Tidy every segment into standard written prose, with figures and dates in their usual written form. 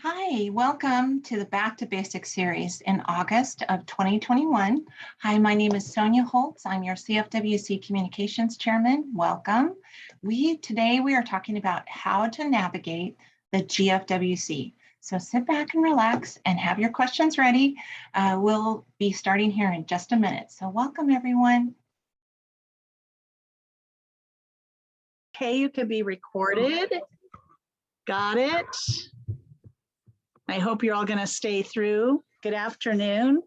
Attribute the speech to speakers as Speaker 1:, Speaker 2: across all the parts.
Speaker 1: Hi, welcome to the Back to Basics series in August of 2021. Hi, my name is Sonia Holtz. I'm your CFWC Communications Chairman. Welcome. Today we are talking about how to navigate the GFWC. So sit back and relax and have your questions ready. We'll be starting here in just a minute. So welcome everyone.
Speaker 2: Okay, you can be recorded. Got it. I hope you're all going to stay through. Good afternoon.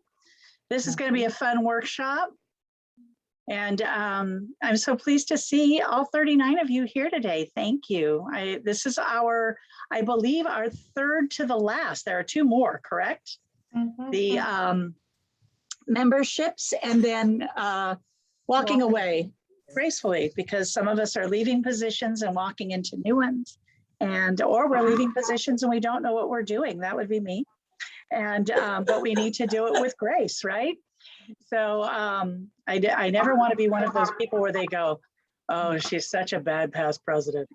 Speaker 2: This is going to be a fun workshop. And I'm so pleased to see all 39 of you here today. Thank you. This is I believe, our third to the last. There are two more, correct? Mm-hmm. The memberships and then walking away gracefully, because some of us are leaving positions and walking into new ones. Or we're leaving positions and we don't know what we're doing. That would be me. But we need to do it with grace, right? So I never want to be one of those people where they go, oh, she's such a bad past president.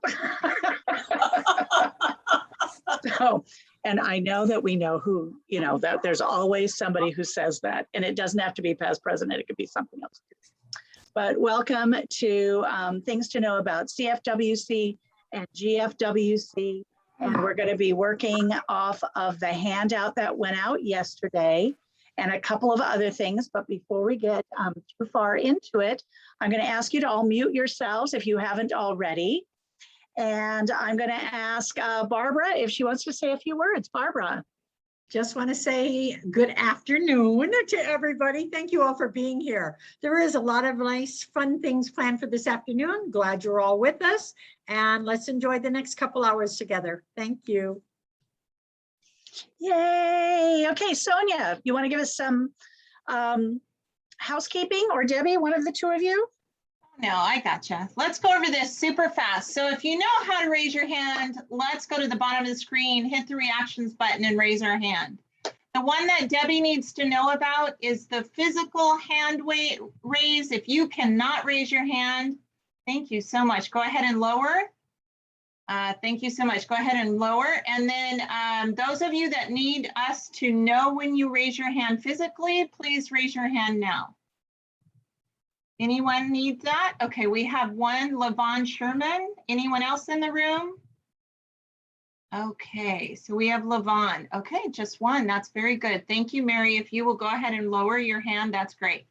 Speaker 2: So, and I know that we know who, that there's always somebody who says that, and it doesn't have to be past president, it could be something else. But welcome to Things to Know About CFWC and GFWC, and we're going to be working off of the handout that went out yesterday and a couple of other things. But before we get too far into it, I'm going to ask you to all mute yourselves if you haven't already. And I'm going to ask Barbara if she wants to say a few words. Barbara.
Speaker 3: Just want to say good afternoon to everybody. Thank you all for being here. There is a lot of nice, fun things planned for this afternoon. Glad you're all with us, and let's enjoy the next couple hours together. Thank you.
Speaker 2: Yay. Okay, Sonia, you want to give us some housekeeping, or Debbie, one of the two of you?
Speaker 1: No, I gotcha. Let's go over this super fast. So if you know how to raise your hand, let's go to the bottom of the screen, hit the reactions button and raise our hand. The one that Debbie needs to know about is the physical hand raise. If you cannot raise your hand, thank you so much. Go ahead and lower. Thank you so much. Go ahead and lower. And then those of you that need us to know when you raise your hand physically, please raise your hand now. Anyone need that? Okay, we have one, Levon Sherman. Anyone else in the room? Okay, so we have Levon. Okay, just one. That's very good. Thank you, Mary. If you will go ahead and lower your hand, that's great.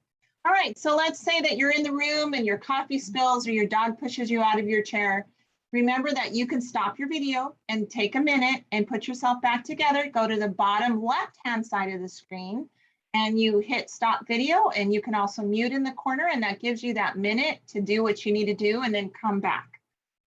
Speaker 1: All right, so let's say that you're in the room and your coffee spills or your dog pushes you out of your chair. Remember that you can stop your video and take a minute and put yourself back together. Go to the bottom left-hand side of the screen and you hit stop video, and you can also mute in the corner, and that gives you that minute to do what you need to do and then come back.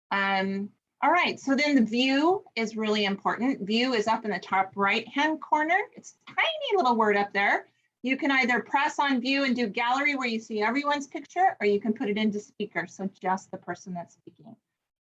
Speaker 1: All right, so then the view is really important. View is up in the top right-hand corner. It's a tiny little word up there. You can either press on view and do gallery where you see everyone's picture, or you can put it into speaker, so just the person that's speaking.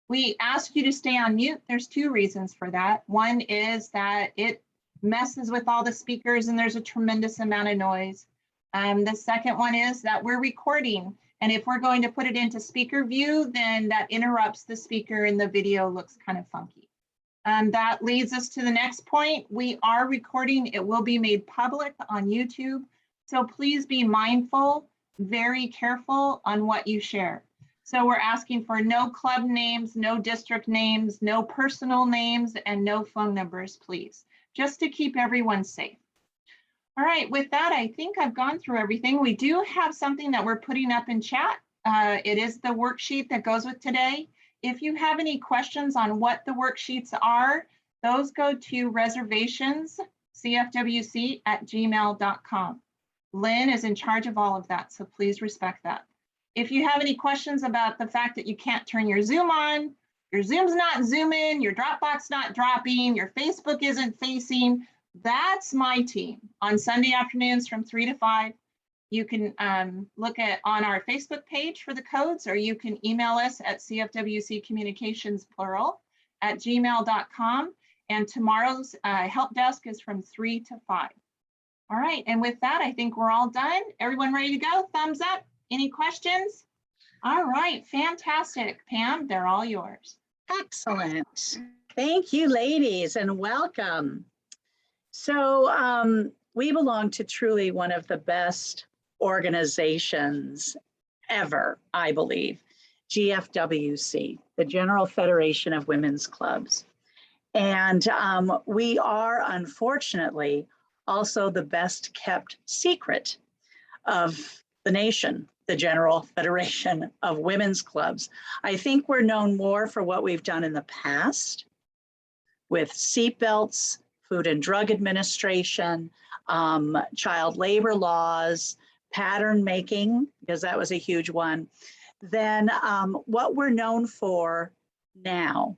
Speaker 1: We ask you to stay on mute. There's two reasons for that. One is that it messes with all the speakers and there's a tremendous amount of noise. The second one is that we're recording, and if we're going to put it into speaker view, then that interrupts the speaker and the video looks kind of funky. That leads us to the next point. We are recording. It will be made public on YouTube. So please be mindful, very careful on what you share. So we're asking for no club names, no district names, no personal names, and no phone numbers, please, just to keep everyone safe. All right, with that, I think I've gone through everything. We do have something that we're putting up in chat. It is the worksheet that goes with today. If you have any questions on what the worksheets are, those go to reservationscfwc@gmail.com. Lynn is in charge of all of that, so please respect that. If you have any questions about the fact that you can't turn your Zoom on, your Zoom's not zooming, your Dropbox not dropping, your Facebook isn't facing, that's my team. On Sunday afternoons from 3 to 5, you can look on our Facebook page for the codes, or you can email us at CFWCommunications plural @gmail.com. And tomorrow's help desk is from 3 to 5. All right, and with that, I think we're all done. Everyone ready to go? Thumbs up. Any questions? All right, fantastic. Pam, they're all yours.
Speaker 2: Excellent. Thank you, ladies, and welcome. So we belong to truly one of the best organizations ever, I believe, GFWC, the General Federation of Women's Clubs. And we are, unfortunately, also the best kept secret of the nation, the General Federation of Women's Clubs. I think we're known more for what we've done in the past with seatbelts, Food and Drug Administration, child labor laws, pattern making, because that was a huge one, than what we're known for now.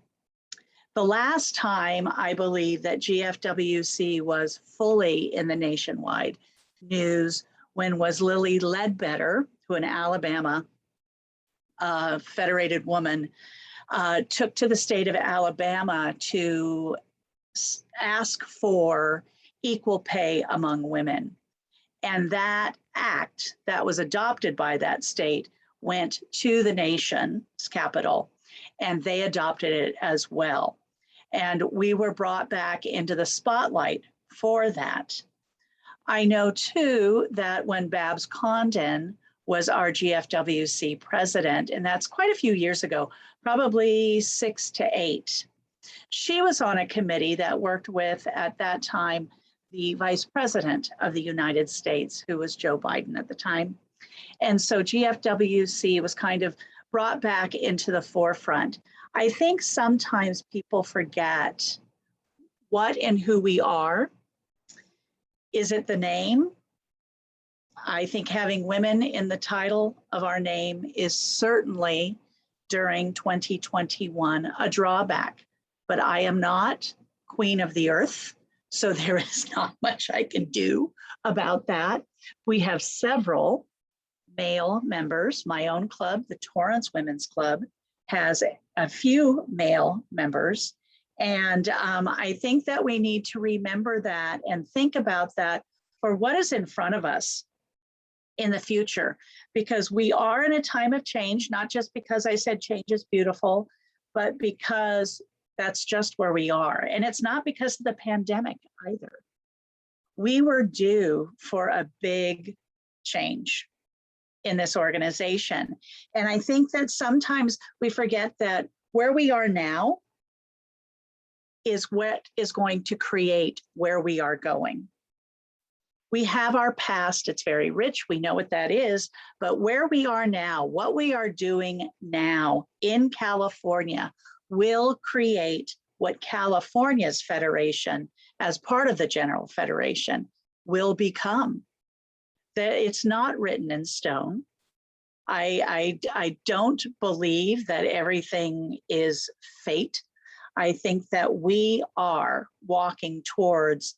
Speaker 2: The last time I believe that GFWC was fully in the nationwide news when was Lily Ledbetter, who an Alabama federated woman, took to the state of Alabama to ask for equal pay among women. And that act that was adopted by that state went to the nation's capital, and they adopted it as well. And we were brought back into the spotlight for that. I know too that when Babs Condon was our GFWC president, and that's quite a few years ago, probably 6 to 8, she was on a committee that worked with, at that time, the Vice President of the United States, who was Joe Biden at the time. And so GFWC was kind of brought back into the forefront. I think sometimes people forget what and who we are. Is it the name? I think having women in the title of our name is certainly during 2021 a drawback, but I am not Queen of the Earth, so there is not much I can do about that. We have several male members. My own club, the Torrance Women's Club, has a few male members. And I think that we need to remember that and think about that for what is in front of us in the future, because we are in a time of change, not just because I said change is beautiful, but because that's just where we are. And it's not because of the pandemic either. We were due for a big change in this organization. And I think that sometimes we forget that where we are now is what is going to create where we are going. We have our past, it's very rich, we know what that is, but where we are now, what we are doing now in California will create what California's federation, as part of the General Federation, will become. That it's not written in stone. I don't believe that everything is fate. I think that we are walking towards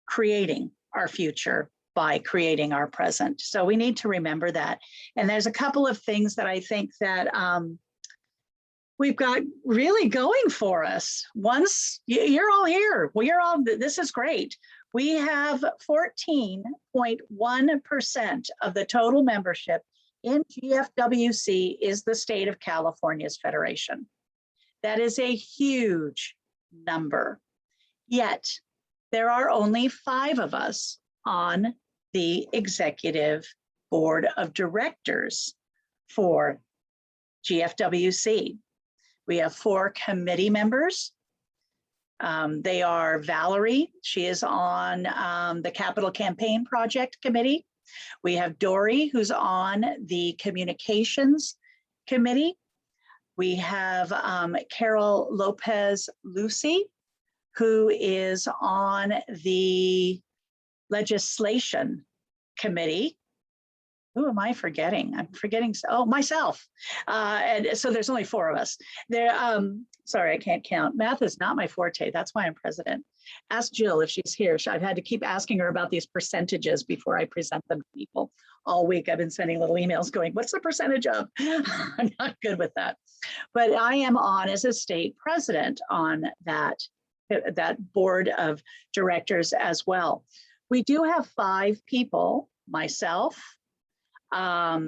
Speaker 2: creating our future by creating our present. So we need to remember that. And there's a couple of things that I think that we've got really going for us. Once you're all here, this is great. We have 14.1% of the total membership in GFWC is the state of California's federation. That is a huge number. Yet there are only 5 of us on the executive board of directors for GFWC. We have 4 committee members. They are Valerie, she is on the Capital Campaign Project Committee. We have Dory, who's on the Communications Committee. We have Carol Lopez-Lucy, who is on the Legislation Committee. Who am I forgetting? I'm forgetting, oh, myself. And so there's only 4 of us. There, sorry, I can't count. Math is not my forte, that's why I'm president. Ask Jill if she's here. I've had to keep asking her about these percentages before I present them to people. All week I've been sending little emails going, what's the percentage of? I'm not good with that. But I am on as a state president on that board of directors as well. We do have 5 people, myself. I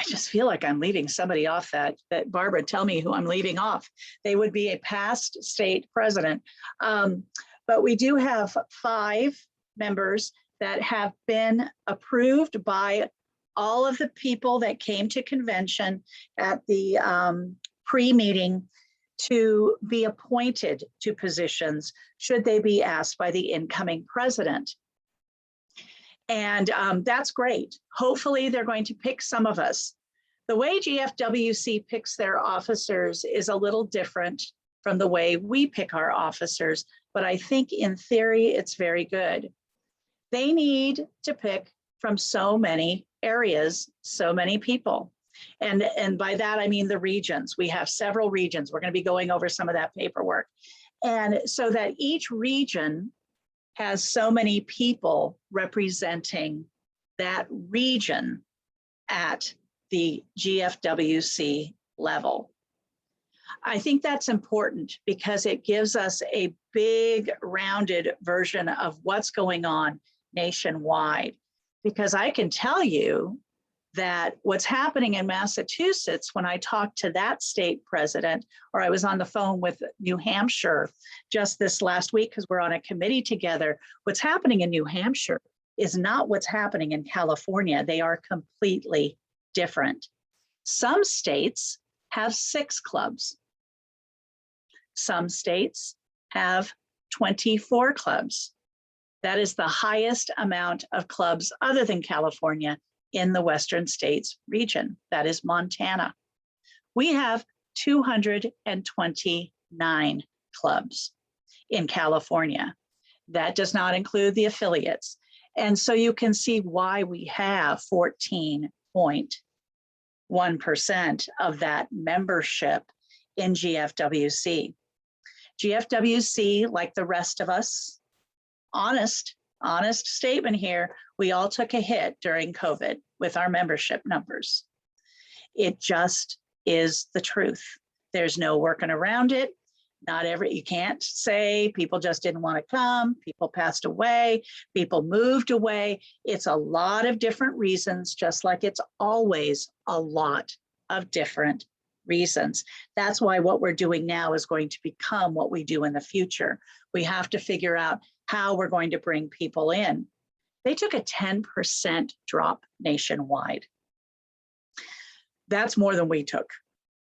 Speaker 2: just feel like I'm leaving somebody off that Barbara, tell me who I'm leaving off. They would be a past state president. But But we do have 5 members that have been approved by all of the people that came to convention at the pre-meeting to be appointed to positions should they be asked by the incoming president. And that's great. Hopefully they're going to pick some of us. The way GFWC picks their officers is a little different from the way we pick our officers, but I think in theory, it's very good. They need to pick from so many areas, so many people. And by that, I mean the regions. We have several regions. We're going to be going over some of that paperwork. And so that each region has so many people representing that region at the GFWC level. I think that's important because it gives us a big rounded version of what's going on nationwide. Because I can tell you that what's happening in Massachusetts, when I talked to that state president, or I was on the phone with New Hampshire just this last week because we're on a committee together, what's happening in New Hampshire is not what's happening in California. They are completely different. Some states have 6 clubs. Some states have 24 clubs. That is the highest amount of clubs other than California in the Western States region. That is Montana. We have 229 clubs in California. That does not include the affiliates. And so you can see why we have 14.1% of that membership in GFWC. GFWC, like the rest of us, honest statement here, we all took a hit during COVID with our membership numbers. It just is the truth. There's no working around it. You can't say people just didn't want to come, people passed away, people moved away. It's a lot of different reasons, just like it's always a lot of different reasons. That's why what we're doing now is going to become what we do in the future. We have to figure out how we're going to bring people in. They took a 10% drop nationwide. That's more than we took.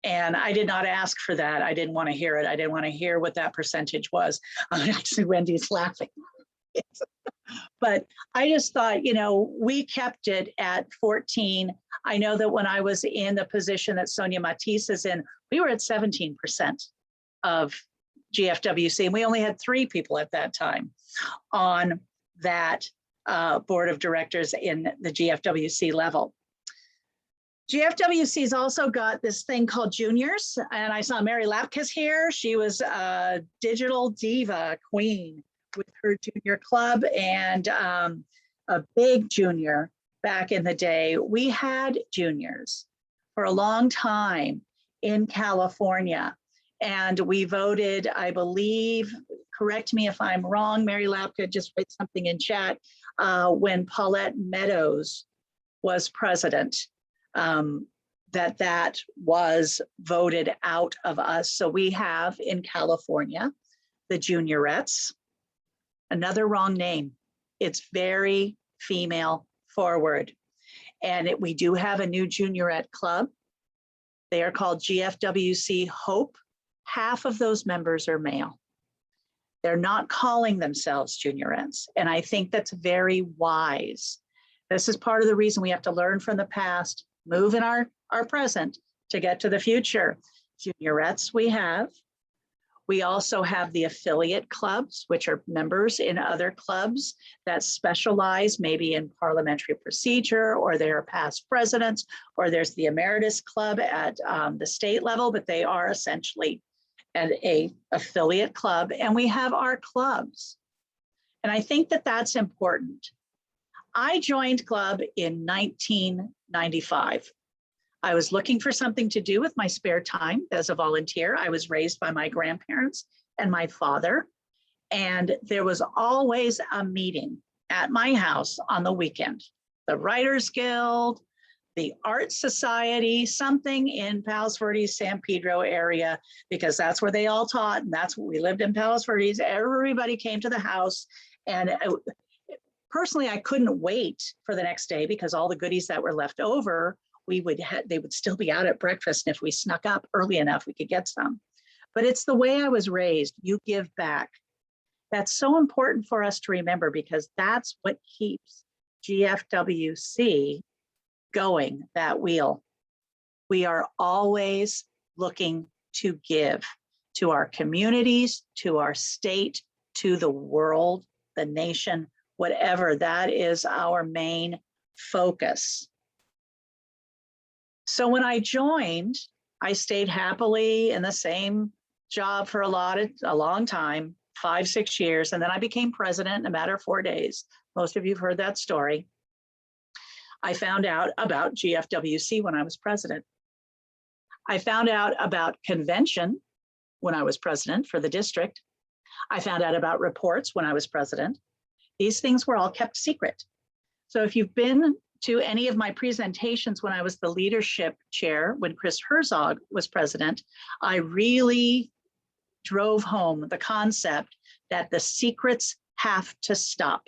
Speaker 2: And I did not ask for that. I didn't want to hear it. I didn't want to hear what that percentage was. Actually, Wendy's laughing. But I just thought, we kept it at 14. I know that when I was in the position that Sonia Matisse is in, we were at 17% of GFWC, and we only had 3 people at that time on that board of directors in the GFWC level. GFWC's also got this thing called juniors, and I saw Mary Lapkus here. She was a digital diva queen with her junior club and a big junior back in the day. We had juniors for a long time in California, and we voted, I believe, correct me if I'm wrong, Mary Lapka, just write something in chat, when Paulette Meadows was president, that was voted out of us. So we have in California, the juniorettes, another wrong name. It's very female forward. And we do have a new juniorette club. They are called GFWC Hope. Half of those members are male. They're not calling themselves juniorettes. And I think that's very wise. This is part of the reason we have to learn from the past, move in our present to get to the future. Juniorettes we have. We also have the affiliate clubs, which are members in other clubs that specialize maybe in parliamentary procedure, or they're past presidents, or there's the emeritus club at the state level, but they are essentially an affiliate club. And we have our clubs. And I think that that's important. I joined club in 1995. I was looking for something to do with my spare time as a volunteer. I was raised by my grandparents and my father, and there was always a meeting at my house on the weekend. The Writers Guild, the Art Society, something in Palos Verdes, San Pedro area, because that's where they all taught, and that's what we lived in Palos Verdes. Everybody came to the house, and personally, I couldn't wait for the next day because all the goodies that were left over, they would still be out at breakfast, and if we snuck up early enough, we could get some. But it's the way I was raised. You give back. That's so important for us to remember, because that's what keeps GFWC going, that wheel. We are always looking to give to our communities, to our state, to the world, the nation, whatever. That is our main focus. So when I joined, I stayed happily in the same job for a long time, 5-6 years, and then I became president in a matter of 4 days. Most of you have heard that story. I found out about GFWC when I was president. I found out about convention when I was president for the district. I found out about reports when I was president. These things were all kept secret. So if you've been to any of my presentations when I was the leadership chair, when Chris Herzog was president, I really drove home the concept that the secrets have to stop.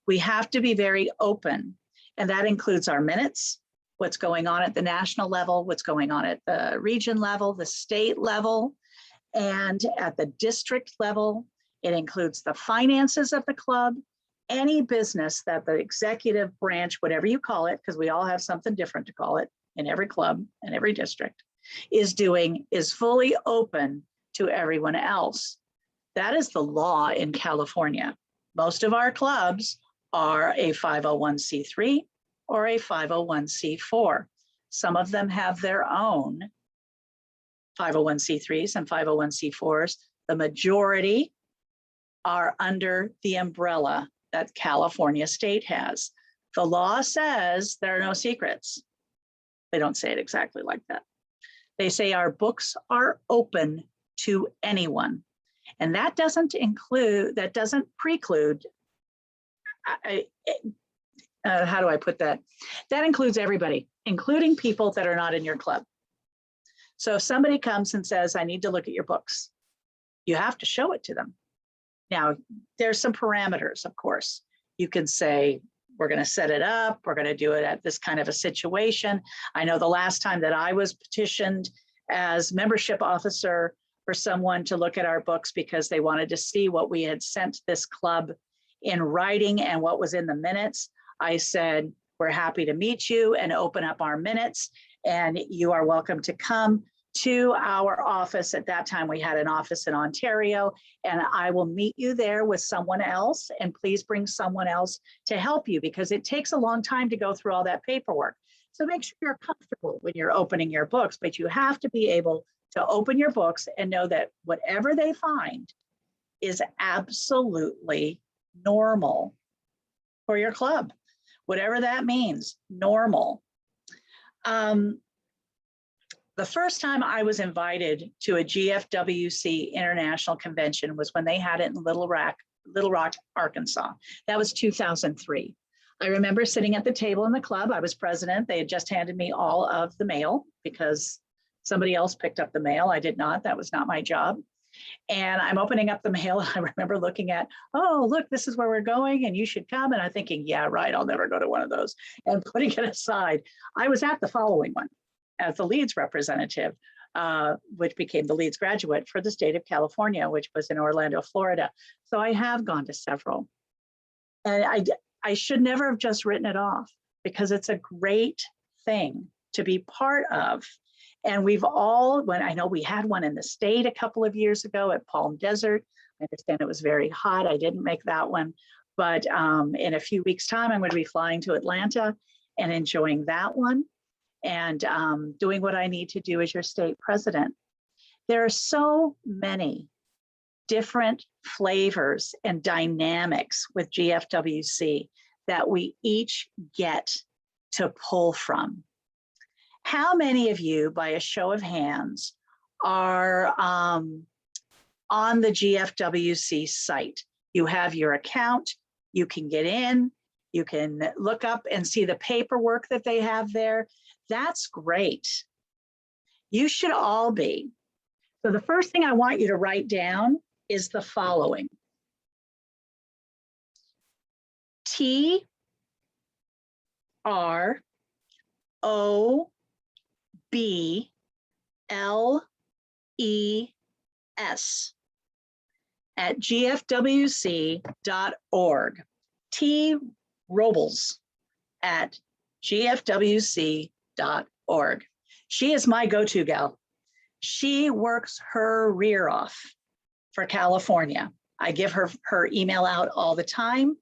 Speaker 2: We have to be very open. And that includes our minutes, what's going on at the national level, what's going on at the region level, the state level, and at the district level. It includes the finances of the club, any business that the executive branch, whatever you call it, because we all have something different to call it in every club and every district, is doing, is fully open to everyone else. That is the law in California. Most of our clubs are a 501c3 or a 501c4. Some of them have their own 501c3s and 501c4s. The majority are under the umbrella that California state has. The law says there are no secrets. They don't say it exactly like that. They say our books are open to anyone. And that doesn't include, that doesn't preclude, how do I put that? That includes everybody, including people that are not in your club. So if somebody comes and says, I need to look at your books, you have to show it to them. Now, there's some parameters, of course. You can say, we're going to set it up, we're going to do it at this kind of a situation. I know the last time that I was petitioned as membership officer for someone to look at our books because they wanted to see what we had sent this club in writing and what was in the minutes, I said, we're happy to meet you and open up our minutes, and you are welcome to come to our office. At that time, we had an office in Ontario, and I will meet you there with someone else, and please bring someone else to help you because it takes a long time to go through all that paperwork. So make sure you're comfortable when you're opening your books, but you have to be able to open your books and know that whatever they find is absolutely normal for your club, whatever that means, normal. The first time I was invited to a GFWC International Convention was when they had it in Little Rock, Arkansas. That was 2003. I remember sitting at the table in the club. I was president. They had just handed me all of the mail because somebody else picked up the mail. I did not. That was not my job. And I'm opening up the mail. I remember looking at, oh, look, this is where we're going and you should come. And I'm thinking, yeah, right, I'll never go to one of those. And putting it aside, I was at the following one as the Leeds representative, which became the Leeds graduate for the state of California, which was in Orlando, Florida. So I have gone to several. And I should never have just written it off because it's a great thing to be part of. And we've all, when I know we had one in the state a couple of years ago at Palm Desert. I understand it was very hot. I didn't make that one. But in a few weeks' time, I'm going to be flying to Atlanta and enjoying that one and doing what I need to do as your state president. There are so many different flavors and dynamics with GFWC that we each get to pull from. How many of you, by a show of hands, are on the GFWC site? You have your account, you can get in, You can look up and see the paperwork that they have there. That's great. You should all be. So the first thing I want you to write down is the following. TROBLES at gfwc.org. T. Robles at gfwc.org. She is my go-to gal. She works her rear off for California. I give her email out all the time.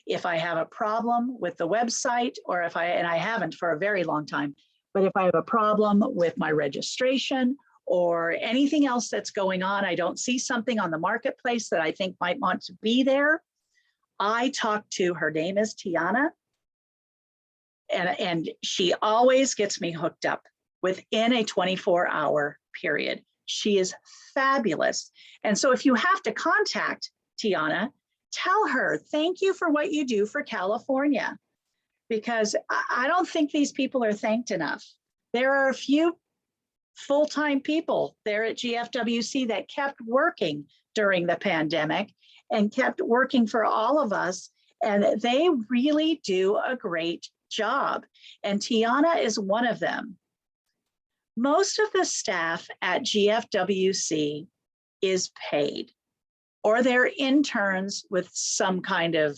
Speaker 2: If I have a problem with the website, or if and I haven't for a very long time, but if I have a problem with my registration or anything else that's going on, I don't see something on the marketplace that I think might want to be there, I talk to, her name is Tiana, and she always gets me hooked up within a 24-hour period. She is fabulous. And so if you have to contact Tiana, tell her, thank you for what you do for California, because I don't think these people are thanked enough. There are a few full-time people there at GFWC that kept working during the pandemic and kept working for all of us. And they really do a great job. And Tiana is one of them. Most of the staff at GFWC is paid, or they're interns with some kind of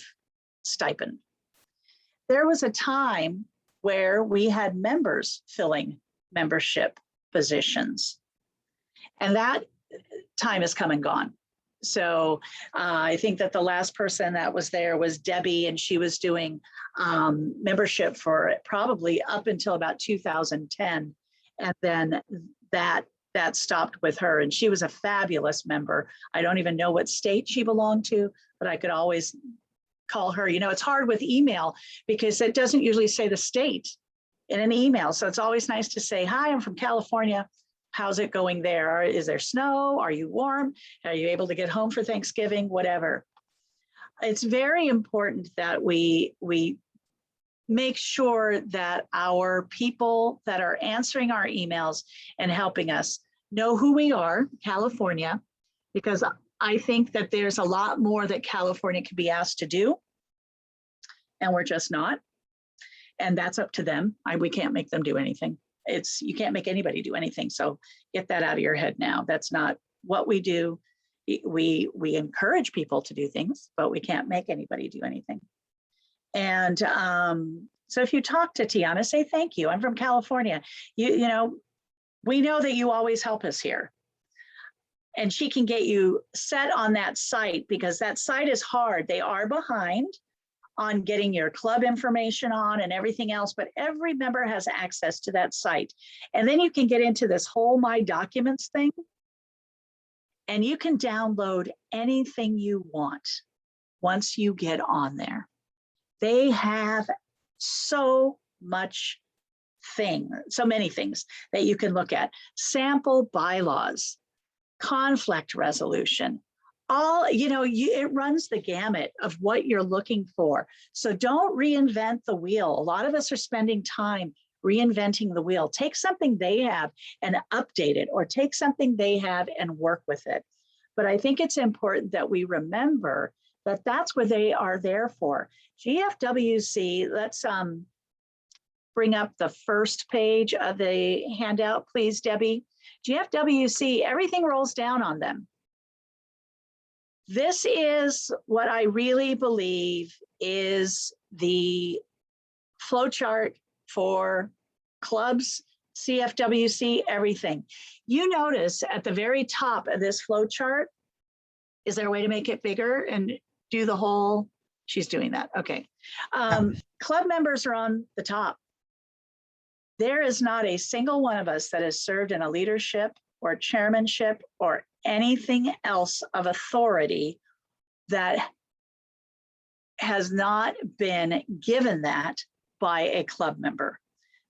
Speaker 2: stipend. There was a time where we had members filling membership positions, and that time has come and gone. So I think that the last person that was there was Debbie, and she was doing membership for probably up until about 2010. And then that stopped with her, and she was a fabulous member. I don't even know what state she belonged to, but I could always call her. You know, it's hard with email because it doesn't usually say the state in an email. So it's always nice to say, hi, I'm from California. How's it going there? Is there snow? Are you warm? Are you able to get home for Thanksgiving? Whatever. It's very important that we make sure that our people that are answering our emails and helping us know who we are, California, because I think that there's a lot more that California can be asked to do, and we're just not. And that's up to them. We can't make them do anything. You can't make anybody do anything. So get that out of your head now. That's not what we do. We encourage people to do things, but we can't make anybody do anything. And so if you talk to Tiana, say, thank you. I'm from California. You know, we know that you always help us here. And she can get you set on that site, because that site is hard. They are behind on getting your club information on and everything else, but every member has access to that site. And then you can get into this whole My Documents thing, and you can download anything you want once you get on there. They have so many things that you can look at. Sample bylaws, conflict resolution, all, you know, it runs the gamut of what you're looking for. So don't reinvent the wheel. A lot of us are spending time reinventing the wheel. Take something they have and update it, or take something they have and work with it. But I think it's important that we remember that that's what they are there for. GFWC, let's bring up the first page of the handout, please, Debbie. GFWC, everything rolls down on them. This is what I really believe is the flowchart for clubs, CFWC, everything. You notice at the very top of this flowchart, is there a way to make it bigger and do the whole? She's doing that. Okay. Club members are on the top. There is not a single one of us that has served in a leadership or chairmanship or anything else of authority that has not been given that by a club member.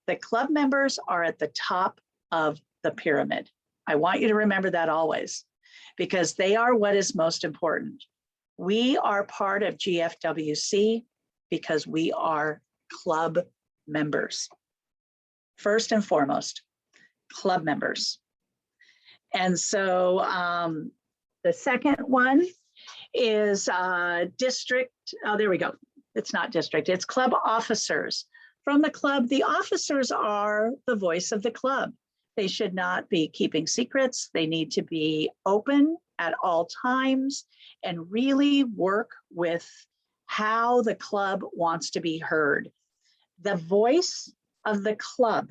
Speaker 2: The club members are at the top of the pyramid. I want you to remember that always, because they are what is most important. We are part of GFWC. because we are club members. First and foremost, club members. And so the second one is district, oh, there we go. It's not district, it's club officers. From the club, the officers are the voice of the club. They should not be keeping secrets. They need to be open at all times and really work with how the club wants to be heard. The voice of the club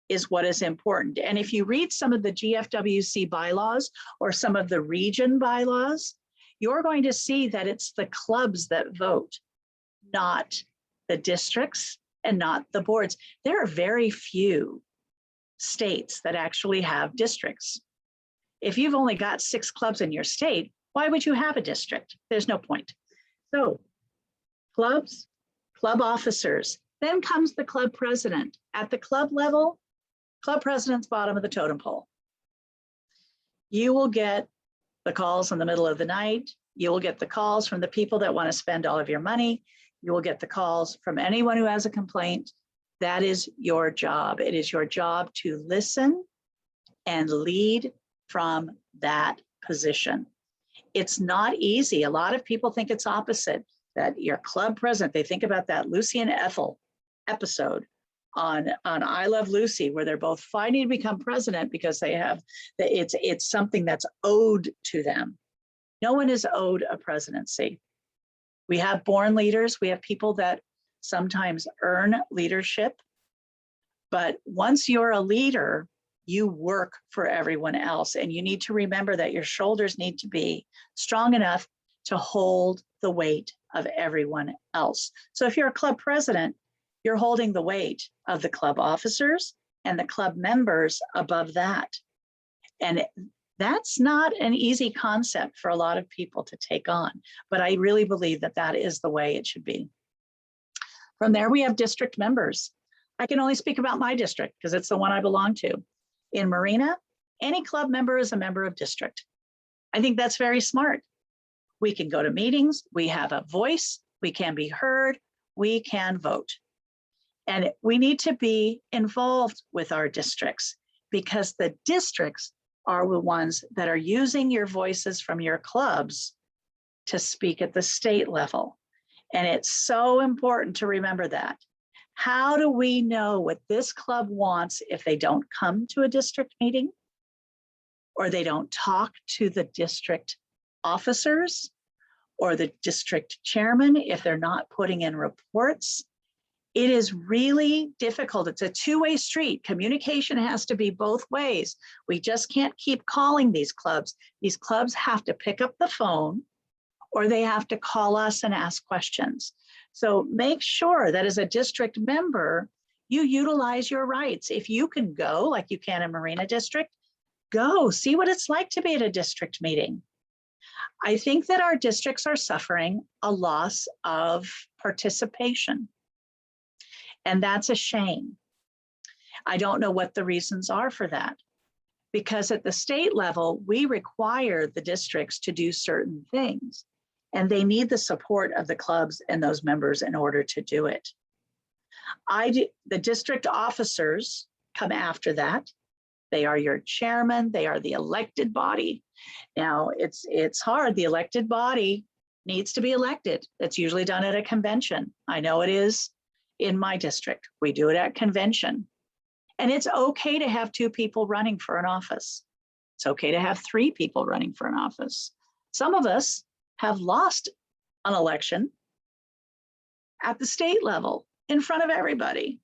Speaker 2: is what is important. And if you read some of the Gfwc bylaws or some of the region bylaws, you're going to see that it's the clubs that vote, not the districts and not the boards. There are very few states that actually have districts. If you've only got 6 clubs in your state, why would you have a district? There's no point. So clubs, club officers, then comes the club president. At the club level, club president's bottom of the totem pole. You will get the calls in the middle of the night. You will get the calls from the people that want to spend all of your money. You will get the calls from anyone who has a complaint. That is your job. It is your job to listen and lead from that position. It's not easy. A lot of people think it's opposite, that your club president, they think about that Lucy and Ethel episode on I Love Lucy, where they're both fighting to become president because they have, it's something that's owed to them. No one is owed a presidency. We have born leaders. We have people that sometimes earn leadership. But once you're a leader, you work for everyone else. And you need to remember that your shoulders need to be strong enough to hold the weight of everyone else. So if you're a club president, you're holding the weight of the club officers and the club members above that. And that's not an easy concept for a lot of people to take on, but I really believe that that is the way it should be. From there, we have district members. I can only speak about my district because it's the one I belong to. In Marina, any club member is a member of district. I think that's very smart. We can go to meetings, we have a voice, we can be heard, we can vote. And we need to be involved with our districts because the districts are the ones that are using your voices from your clubs to speak at the state level. And it's so important to remember that. How do we know what this club wants if they don't come to a district meeting or they don't talk to the district officers or the district chairman if they're not putting in reports? It is really difficult. It's a two-way street. Communication has to be both ways. We just can't keep calling these clubs. These clubs have to pick up the phone or they have to call us and ask questions. So make sure that as a district member, you utilize your rights. If you can go, like you can in Marina District, go see what it's like to be at a district meeting. I think that our districts are suffering a loss of participation. And that's a shame. I don't know what the reasons are for that. Because at the state level, we require the districts to do certain things. And they need the support of the clubs and those members in order to do it. The district officers come after that. They are your chairman, they are the elected body. Now, it's hard. The elected body needs to be elected. It's usually done at a convention. I know it is in my district. We do it at convention. And it's okay to have 2 people running for an office. It's okay to have 3 people running for an office. Some of us have lost an election at the state level in front of everybody.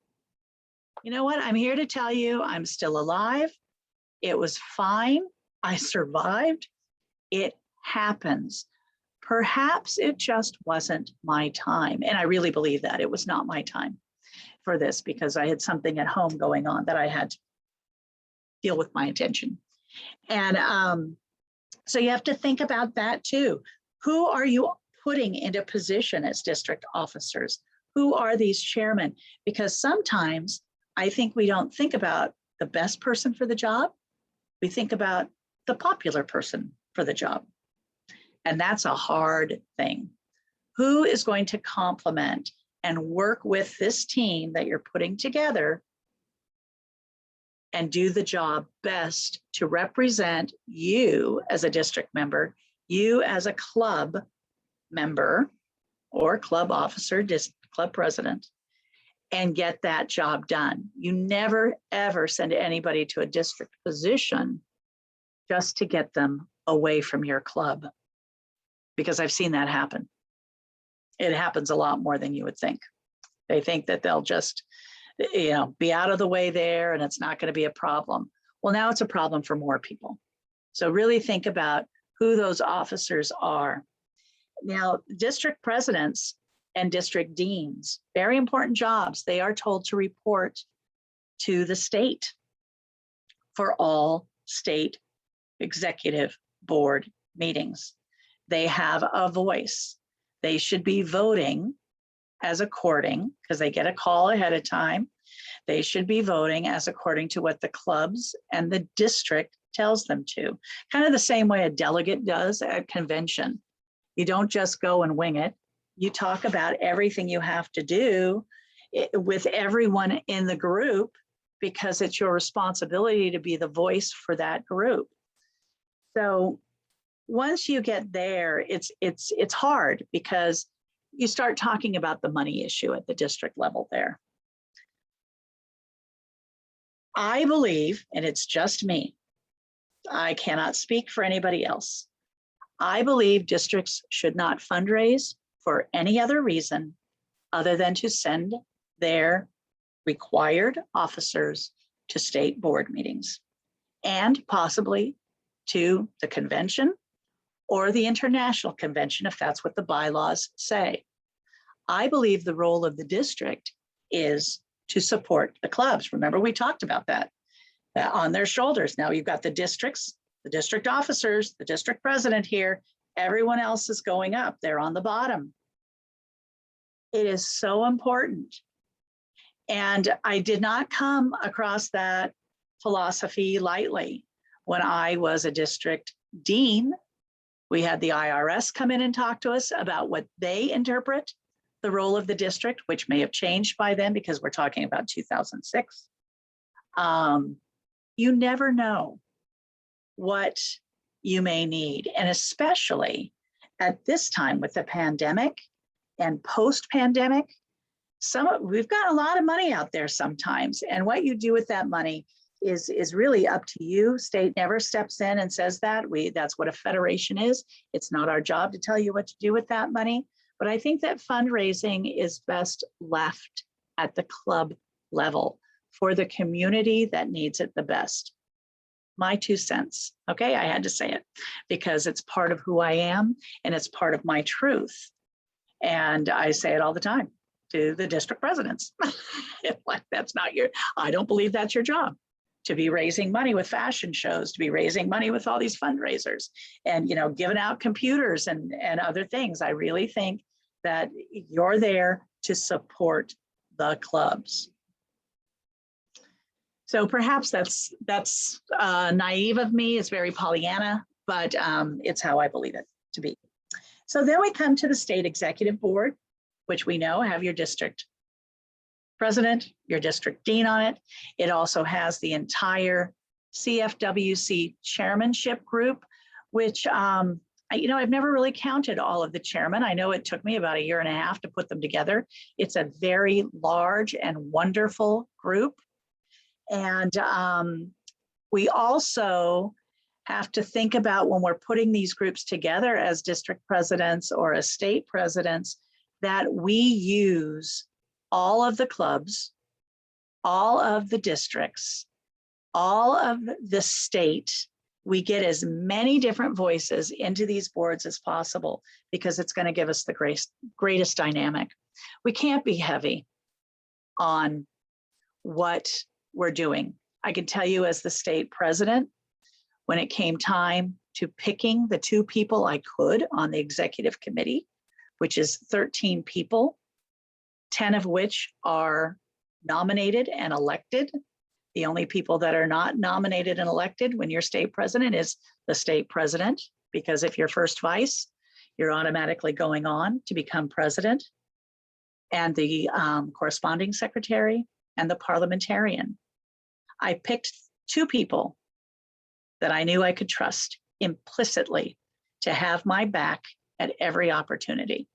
Speaker 2: You know what? I'm here to tell you I'm still alive. It was fine. I survived. It happens. Perhaps it just wasn't my time. And I really believe that it was not my time for this because I had something at home going on that I had to deal with my attention. And so you have to think about that too. Who are you putting into position as district officers? Who are these chairmen? Because sometimes I think we don't think about the best person for the job. We think about the popular person for the job. And that's a hard thing. Who is going to complement and work with this team that you're putting together and do the job best to represent you as a district member, you as a club member or club officer, club president, and get that job done. You never, ever send anybody to a district position just to get them away from your club, because I've seen that happen. It happens a lot more than you would think. They think that they'll just, be out of the way there and it's not going to be a problem. Well, now it's a problem for more people. So really think about who those officers are. Now, district presidents and district deans, very important jobs. They are told to report to the state for all state executive board meetings. They have a voice. They should be voting as according, because they get a call ahead of time. They should be voting as according to what the clubs and the district tells them to. Kind of the same way a delegate does at convention. You don't just go and wing it. You talk about everything you have to do with everyone in the group, because it's your responsibility to be the voice for that group. So once you get there, it's hard, because you start talking about the money issue at the district level there. I believe, and it's just me, I cannot speak for anybody else. I believe districts should not fundraise for any other reason other than to send their required officers to state board meetings and possibly to the convention or the international convention, if that's what the bylaws say. I believe the role of the district is to support the clubs. Remember, we talked about that on their shoulders. Now you've got the districts, the district officers, the district president here, everyone else is going up. They're on the bottom. It is so important. And I did not come across that philosophy lightly. When I was a district dean, we had the IRS come in and talk to us about what they interpret the role of the district, which may have changed by then because we're talking about 2006. You never know what you may need. And especially at this time with the pandemic and post-pandemic, we've got a lot of money out there sometimes. And what you do with that money is really up to you. State never steps in and says that. That's what a federation is. It's not our job to tell you what to do with that money. But I think that fundraising is best left at the club level for the community that needs it the best. My 2 cents. Okay, I had to say it because it's part of who I am and it's part of my truth. And I say it all the time to the district presidents. Like, that's not I don't believe that's your job, to be raising money with fashion shows, to be raising money with all these fundraisers and, giving out computers and other things. I really think that you're there to support the clubs. So perhaps that's naive of me. It's very Pollyanna, but it's how I believe it to be. So then we come to the state executive board, which we know have your district president, your district dean on it. It also has the entire CFWC chairmanship group, which I've never really counted all of the chairmen. I know it took me about 1.5 years to put them together. It's a very large and wonderful group. And we also have to think about, when we're putting these groups together as district presidents or as state presidents, that we use all of the clubs, all of the districts, all of the state. We get as many different voices into these boards as possible, because it's going to give us the greatest dynamic. We can't be heavy on what we're doing. I can tell you, as the state president, when it came time to picking the 2 people I could on the executive committee, which is 13 people, 10 of which are nominated and elected. The only people that are not nominated and elected when you're state president is the state president, because if you're first vice, you're automatically going on to become president. and the corresponding secretary and the parliamentarian. I picked 2 people that I knew I could trust implicitly to have my back at every opportunity.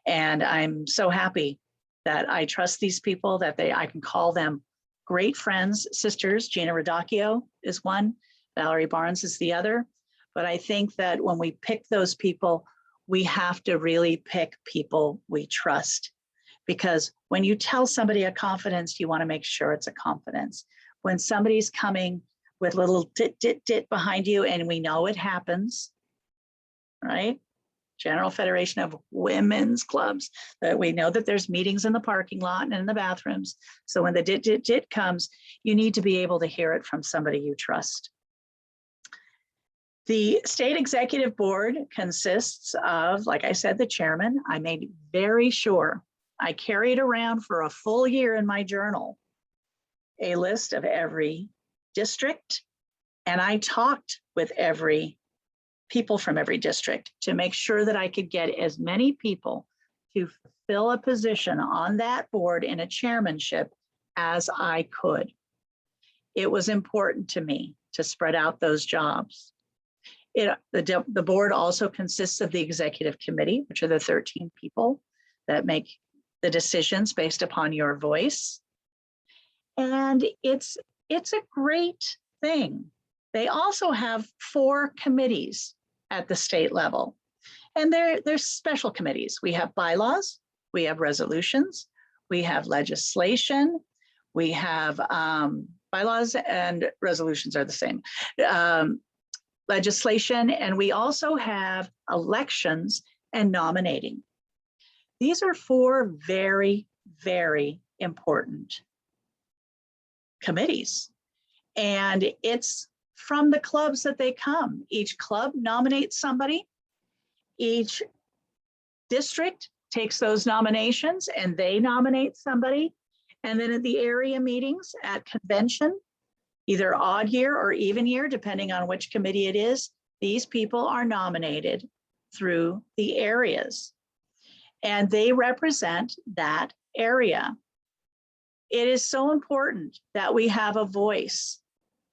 Speaker 2: And I'm so happy that I trust these people, that I can call them great friends, sisters. Gina Radacchio is one, Valerie Barnes is the other. But I think that when we pick those people, we have to really pick people we trust. Because when you tell somebody a confidence, you want to make sure it's a confidence. When somebody's coming with little dit behind you, and we know it happens, right? General Federation of Women's Clubs, that we know that there's meetings in the parking lot and in the bathrooms. So when the dit comes, you need to be able to hear it from somebody you trust. The state executive board consists of, like I said, the chairman. I made very sure I carried around for a full year in my journal a list of every district, and I talked with people from every district to make sure that I could get as many people to fill a position on that board in a chairmanship as I could. It was important to me to spread out those jobs. The board also consists of the executive committee, which are the 13 people that make the decisions based upon your voice. And it's a great thing. They also have 4 committees at the state level. And they're special committees. We have bylaws, we have resolutions, we have legislation, we have bylaws and resolutions are the same. Legislation, and we also have elections and nominating. These are 4 very, very important committees. And it's from the clubs that they come. Each club nominates somebody. Each district takes those nominations and they nominate somebody. And then at the area meetings at convention, either odd year or even year, depending on which committee it is, these people are nominated through the areas. And they represent that area. It is so important that we have a voice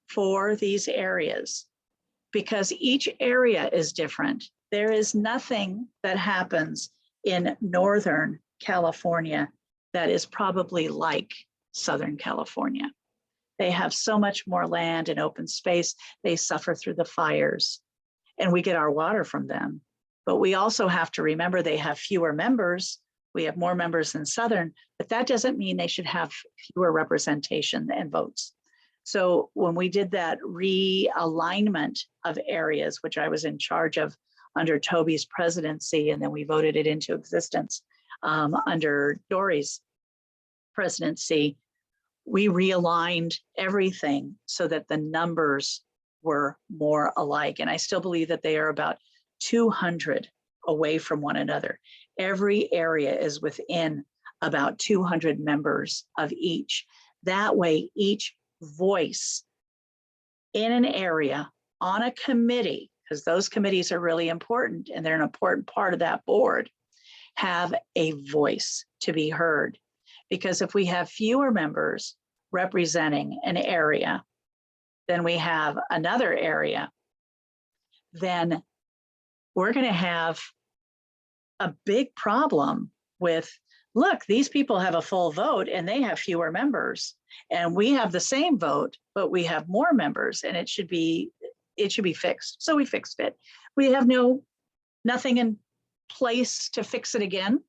Speaker 2: for these areas because each area is different. There is nothing that happens in Northern California that is probably like Southern California. They have so much more land and open space. They suffer through the fires and we get our water from them. But we also have to remember they have fewer members. We have more members than Southern, but that doesn't mean they should have fewer representation and votes. So when we did that realignment of areas, which I was in charge of under Toby's presidency, and then we voted it into existence under Dory's presidency, we realigned everything so that the numbers were more alike. And I still believe that they are about 200 away from one another. Every area is within about 200 members of each. That way, each voice in an area on a committee, because those committees are really important and they're an important part of that board, have a voice to be heard. Because if we have fewer members representing an area than we have another area, then we're going to have a big problem with, look, these people have a full vote and they have fewer members, and we have the same vote, but we have more members, and it should be fixed. So we fixed it. We have nothing in place to fix it again.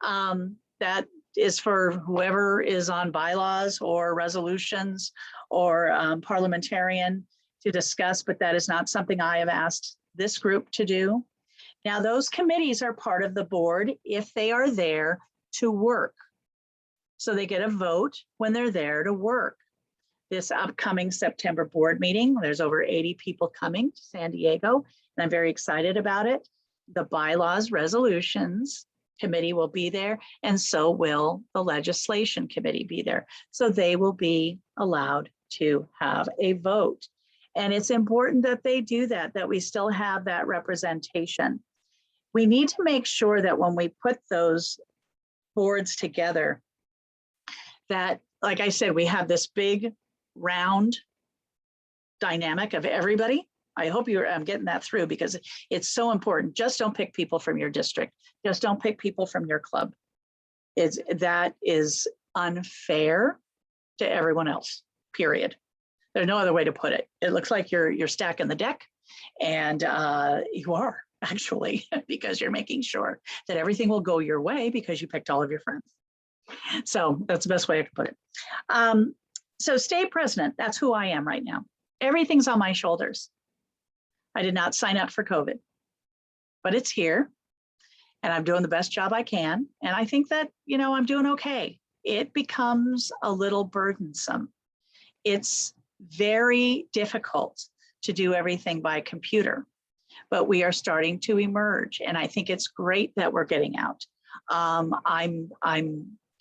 Speaker 2: That is for whoever is on bylaws or resolutions or parliamentarian to discuss, but that is not something I have asked this group to do. Now, those committees are part of the board if they are there to work. So they get a vote when they're there to work. This upcoming September board meeting, there's over 80 people coming to San Diego, and I'm very excited about it. The bylaws resolutions committee will be there, and so will the legislation committee be there. So they will be allowed to have a vote. And it's important that they do that, that we still have that representation. We need to make sure that when we put those boards together, that, like I said, we have this big round dynamic of everybody. I hope I'm getting that through, because it's so important. Just don't pick people from your district. Just don't pick people from your club. That is unfair to everyone else, period. There's no other way to put it. It looks like you're stacking the deck, and you are actually, because you're making sure that everything will go your way because you picked all of your friends. So that's the best way I could put it. So state president, that's who I am right now. Everything's on my shoulders. I did not sign up for COVID, but it's here, and I'm doing the best job I can. And I think that, I'm doing okay. It becomes a little burdensome. It's very difficult to do everything by computer, but we are starting to emerge. And I think it's great that we're getting out. I'm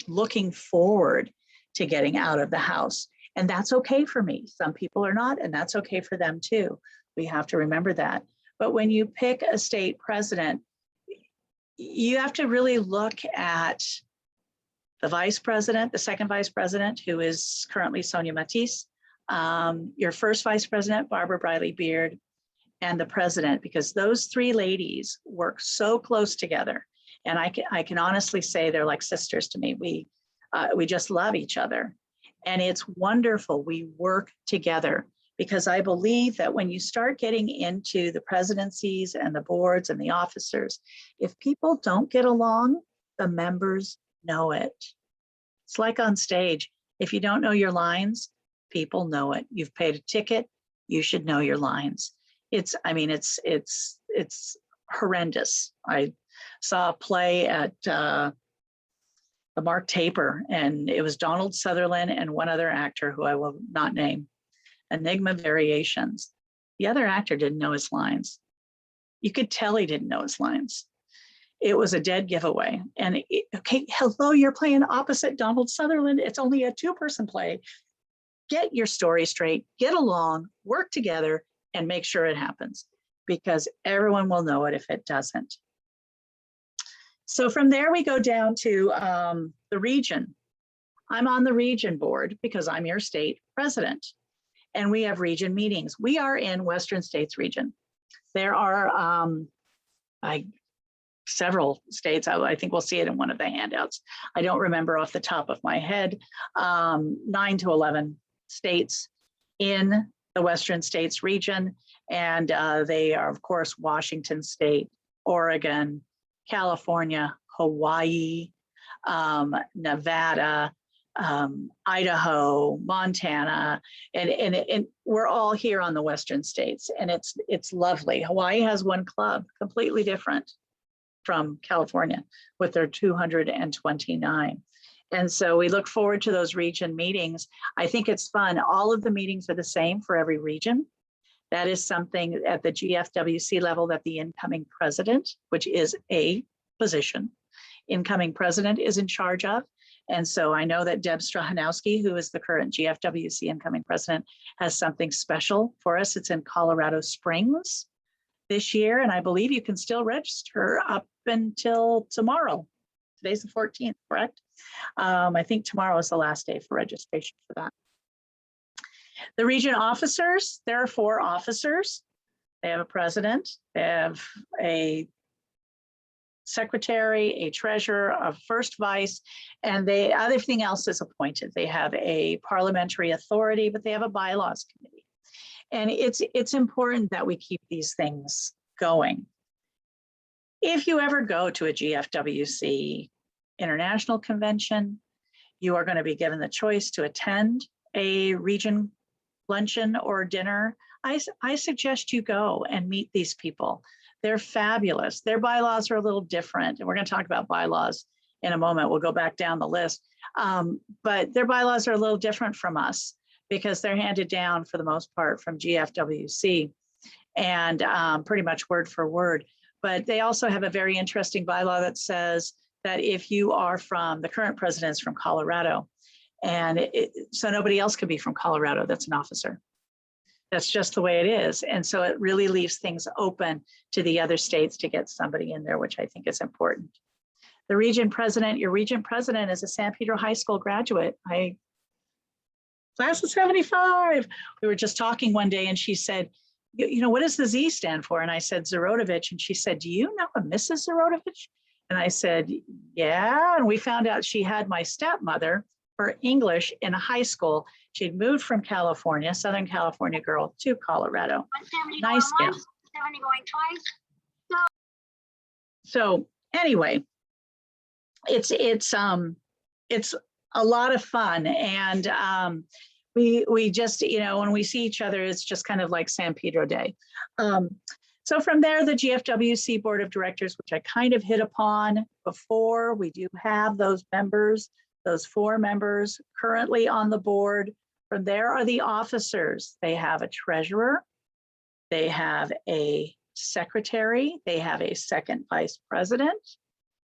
Speaker 2: looking forward to getting out of the house, and that's okay for me. Some people are not, and that's okay for them too. We have to remember that. But when you pick a state president, you have to really look at the vice president, the second vice president, who is currently Sonia Matisse, your first vice president, Barbara Briley Beard, and the president, because those three ladies work so close together. And I can honestly say they're like sisters to me. We just love each other. And it's wonderful. We work together, because I believe that when you start getting into the presidencies and the boards and the officers, if people don't get along, the members know it. It's like on stage. If you don't know your lines, people know it. You've paid a ticket, you should know your lines. It's horrendous. I saw a play at the Mark Taper, and it was Donald Sutherland and one other actor who I will not name. Enigma Variations. The other actor didn't know his lines. You could tell he didn't know his lines. It was a dead giveaway. And okay, hello, you're playing opposite Donald Sutherland. It's only a two-person play. Get your story straight, get along, work together, and make sure it happens, because everyone will know it if it doesn't. So from there, we go down to the region. I'm on the region board because I'm your state president, and we have region meetings. We are in Western States region. There are several states. I think we'll see it in one of the handouts. I don't remember off the top of my head, 9 to 11 states in the Western States region. And they are, of course, Washington State, Oregon, California, Hawaii, Nevada, Idaho, Montana, and we're all here on the Western States, and it's lovely. Hawaii has one club, completely different from California, with their 229. And so we look forward to those region meetings. I think it's fun. All of the meetings are the same for every region. That is something at the GFWC level that the incoming president, which is a position, incoming president is in charge of. And so I know that Deb Strahanowski, who is the current GFWC incoming president, has something special for us. It's in Colorado Springs this year, and I believe you can still register up until tomorrow. Today's the 14th, correct? I think tomorrow is the last day for registration for that. The region officers, there are 4 officers. They have a president, they have a secretary, a treasurer, a first vice, and everything else is appointed. They have a parliamentary authority, but they have a bylaws committee. And it's important that we keep these things going. If you ever go to a GFWC international convention, you are going to be given the choice to attend a region luncheon or dinner. I suggest you go and meet these people. They're fabulous. Their bylaws are a little different. And we're going to talk about bylaws in a moment. We'll go back down the list. But their bylaws are a little different from us because they're handed down for the most part from GFWC and pretty much word for word. But they also have a very interesting bylaw that says that if you are from, the current president's from Colorado, and so nobody else could be from Colorado that's an officer. That's just the way it is. And so it really leaves things open to the other states to get somebody in there, which I think is important. The region president, your region president is a San Pedro High School graduate. Class of 75. We were just talking one day and she said, you know, what does the Z stand for? And I said, Zarodovich. And she said, do you know a Mrs. Zarodovich? And I said, yeah. And we found out she had my stepmother for English in high school. She'd moved from California, Southern California girl, to Colorado. Nice gal. So anyway, it's a lot of fun. And we just, you know, when we see each other, it's just kind of like San Pedro Day. So from there, the GFWC Board of Directors, which I kind of hit upon before, we do have those members, those 4 members currently on the board. From there are the officers. They have a treasurer, they have a secretary, they have a second vice president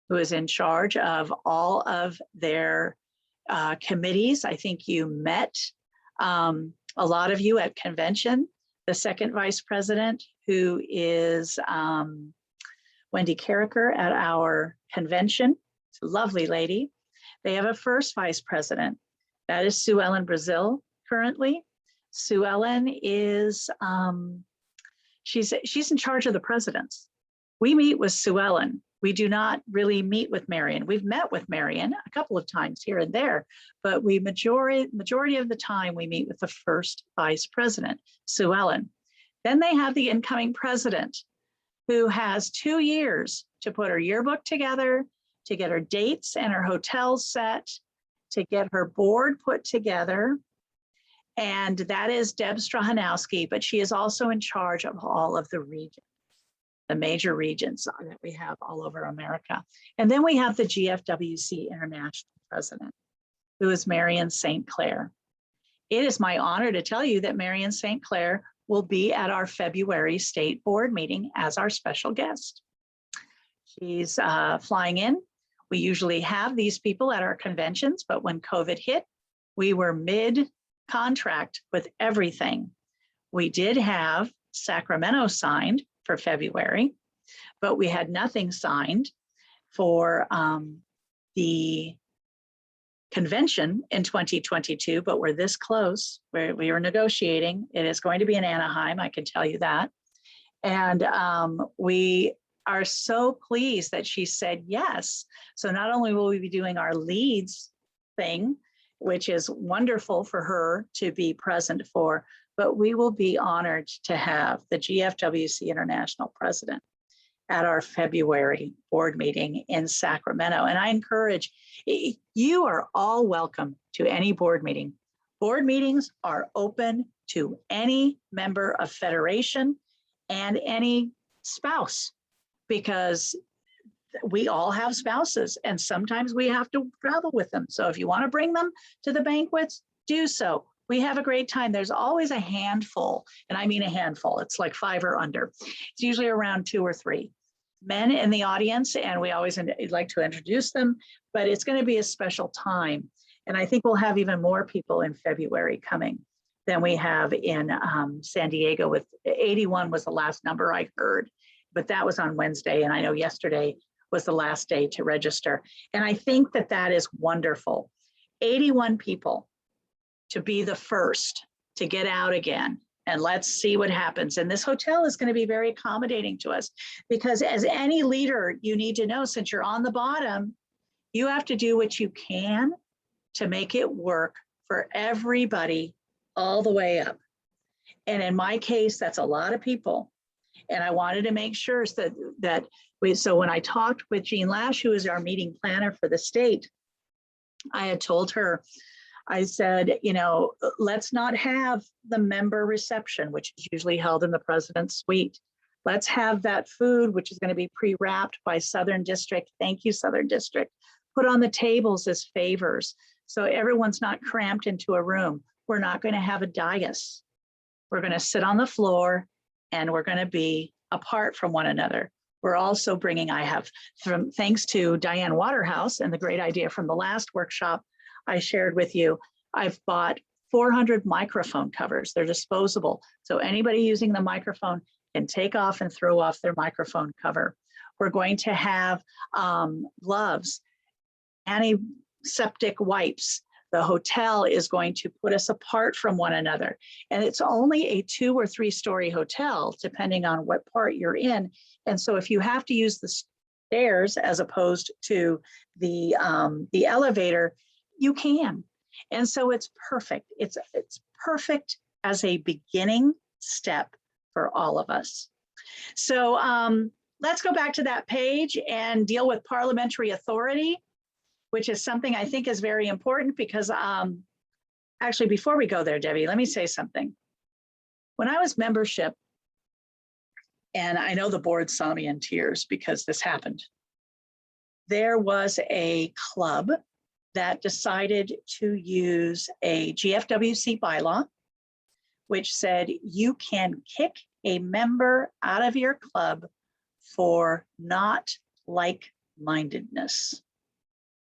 Speaker 2: who is in charge of all of their committees. I think you met a lot of you at convention. The second vice president, who is Wendy Carricker at our convention. It's a lovely lady. They have a first vice president. That is Sue Ellen Brazil currently. Sue Ellen is, she's in charge of the presidents. We meet with Sue Ellen. We do not really meet with Marion. We've met with Marion a couple of times here and there, but we majority of the time we meet with the first vice president, Sue Ellen. Then they have the incoming president, who has 2 years to put her yearbook together, to get her dates and her hotels set, to get her board put together. And that is Deb Strahanowski, but she is also in charge of all of the regions, the major regions that we have all over America. And then we have the GFWC International President, who is Marion St. Clair. It is my honor to tell you that Marion St. Clair will be at our February state board meeting as our special guest. She's flying in. We usually have these people at our conventions, but when COVID hit, we were mid-contract with everything. We did have Sacramento signed for February, but we had nothing signed for the convention in 2022, but we're this close. We were negotiating. It is going to be in Anaheim, I can tell you that. And we are so pleased that she said yes. So not only will we be doing our leads thing, which is wonderful for her to be present for, but we will be honored to have the GFWC International President at our February board meeting in Sacramento. And I encourage, you are all welcome to any board meeting. Board meetings are open to any member of Federation and any spouse, because we all have spouses and sometimes we have to travel with them. So if you want to bring them to the banquets, do so. We have a great time. There's always a handful, and I mean a handful. It's like 5 or under. It's usually around 2 or 3 men in the audience, and we always like to introduce them, but it's going to be a special time. And I think we'll have even more people in February coming than we have in San Diego. With 81 was the last number I heard, but that was on Wednesday. And I know yesterday was the last day to register. And I think that that is wonderful. 81 people to be the first to get out again. And let's see what happens. And this hotel is going to be very accommodating to us, because as any leader, you need to know, since you're on the bottom, you have to do what you can to make it work for everybody all the way up. And in my case, that's a lot of people. And I wanted to make sure so when I talked with Jean Lash, who is our meeting planner for the state, I had told her, I said, you know, let's not have the member reception, which is usually held in the president's suite. Let's have that food, which is going to be pre-wrapped by Southern District. Thank you, Southern District. Put on the tables as favors, so everyone's not cramped into a room. We're not going to have a dais. We're going to sit on the floor and we're going to be apart from one another. We're also bringing, thanks to Diane Waterhouse and the great idea from the last workshop I shared with you, I've bought 400 microphone covers. They're disposable. So anybody using the microphone can take off and throw off their microphone cover. We're going to have gloves, antiseptic wipes. The hotel is going to put us apart from one another. And it's only a 2 or 3 story hotel, depending on what part you're in. And so if you have to use the stairs as opposed to the elevator, you can. And so it's perfect. It's perfect as a beginning step for all of us. So let's go back to that page and deal with parliamentary authority, which is something I think is very important because actually, before we go there, Debbie, let me say something. When I was membership, and I know the board saw me in tears because this happened, there was a club that decided to use a GFWC bylaw, which said you can kick a member out of your club for not like-mindedness.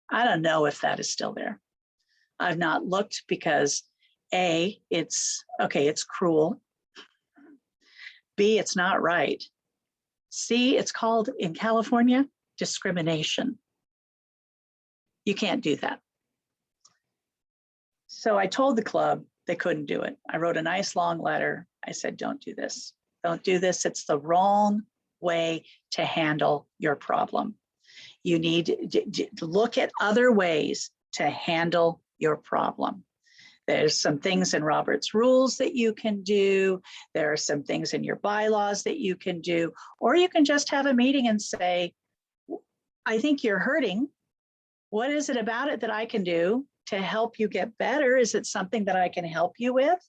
Speaker 2: I don't know if that is still there. I've not looked because A, it's cruel. B, it's not right. C, it's called in California, discrimination. You can't do that. So I told the club they couldn't do it. I wrote a nice long letter. I said, don't do this. Don't do this. It's the wrong way to handle your problem. You need to look at other ways to handle your problem. There's some things in Robert's rules that you can do. There are some things in your bylaws that you can do, or you can just have a meeting and say, I think you're hurting. What is it about it that I can do to help you get better? Is it something that I can help you with?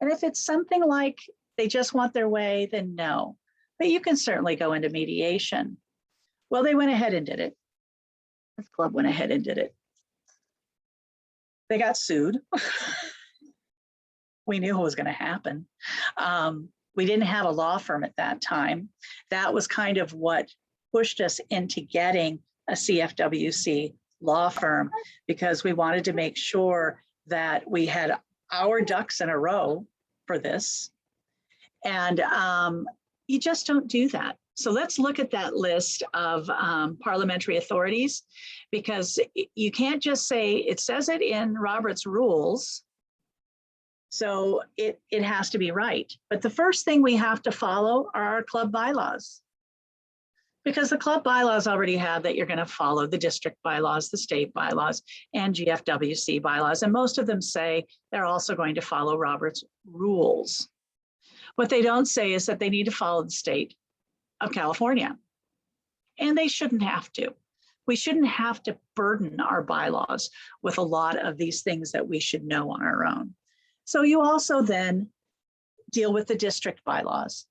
Speaker 2: And if it's something like they just want their way, then no. But you can certainly go into mediation. Well, they went ahead and did it. This club went ahead and did it. They got sued. We knew what was going to happen. We didn't have a law firm at that time. That was kind of what pushed us into getting a CFWC law firm, because we wanted to make sure that we had our ducks in a row for this. And you just don't do that. So let's look at that list of parliamentary authorities, because you can't just say, it says it in Robert's rules, so it has to be right. But the first thing we have to follow are our club bylaws, because the club bylaws already have that you're going to follow the district bylaws, the state bylaws, and GFWC bylaws. And most of them say they're also going to follow Robert's rules. What they don't say is that they need to follow the state of California. And they shouldn't have to. We shouldn't have to burden our bylaws with a lot of these things that we should know on our own. So you also then deal with the district bylaws.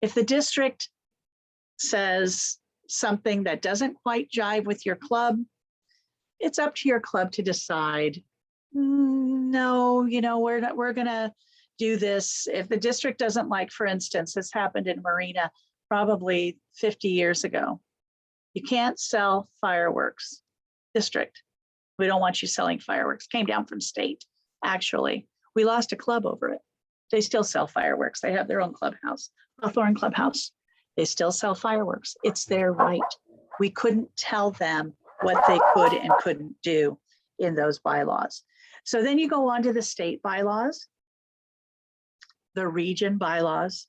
Speaker 2: If the district says something that doesn't quite jive with your club, it's up to your club to decide, no, we're gonna do this. If the district doesn't like, for instance, this happened in Marina probably 50 years ago. You can't sell fireworks. District, we don't want you selling fireworks. Came down from state, actually. We lost a club over it. They still sell fireworks. They have their own clubhouse, Hawthorne Clubhouse. They still sell fireworks. It's their right. We couldn't tell them what they could and couldn't do in those bylaws. So then you go on to the state bylaws, the region bylaws.